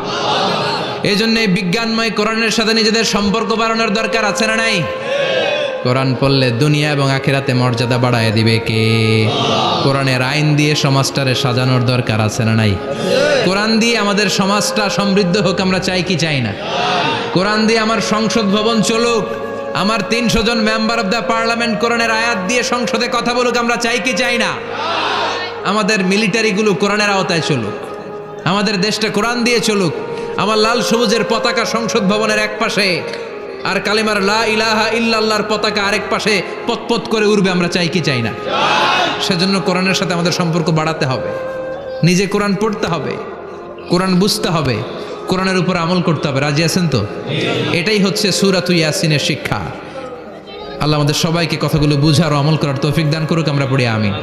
এই জন্য এই বিজ্ঞানময় কোরআনের সাথে নিজেদের সম্পর্ক বাড়ানোর দরকার আছে না নাই? কোরআন পড়লে দুনিয়া এবং আখিরাতে মর্যাদা বাড়ায় দিবে কে? কোরআনের আইন দিয়ে সমাজটারে সাজানোর দরকার আছে না নাই? কোরআন দিয়ে আমাদের সমাজটা সমৃদ্ধ হোক আমরা চাই কি চাই না? কোরআন দিয়ে আমার সংসদ ভবন চলুক, আমার 300 জন মেম্বার অফ দ্য পার্লামেন্ট কোরআনের আয়াত দিয়ে সংসদে কথা বলুক আমরা চাই কি চাই না? আমাদের মিলিটারিগুলো কোরআনের আওতায় চলুক, আমাদের দেশটা কোরআন দিয়ে চলুক। আমার লাল সবুজের পতাকা সংসদ ভবনের এক পাশে, আর কালিমার লা ইলাহা ইল্লাল্লাহর পতাকা আরেক পাশে পতপত করে উড়বে আমরা চাই কি চাই না? সেজন্য কোরআনের সাথে আমাদের সম্পর্ক বাড়াতে হবে, নিজে কোরআন পড়তে হবে, কোরআন বুঝতে হবে, কোরআনের উপর আমল করতে হবে, রাজি আছেন তো? এটাই হচ্ছে সূরাতু ইয়াসিনের শিক্ষা। আল্লাহ আমাদের সবাইকে কথাগুলো বুঝার ও আমল করার তৌফিক দান করুক, আমরা পড়ি আমিন।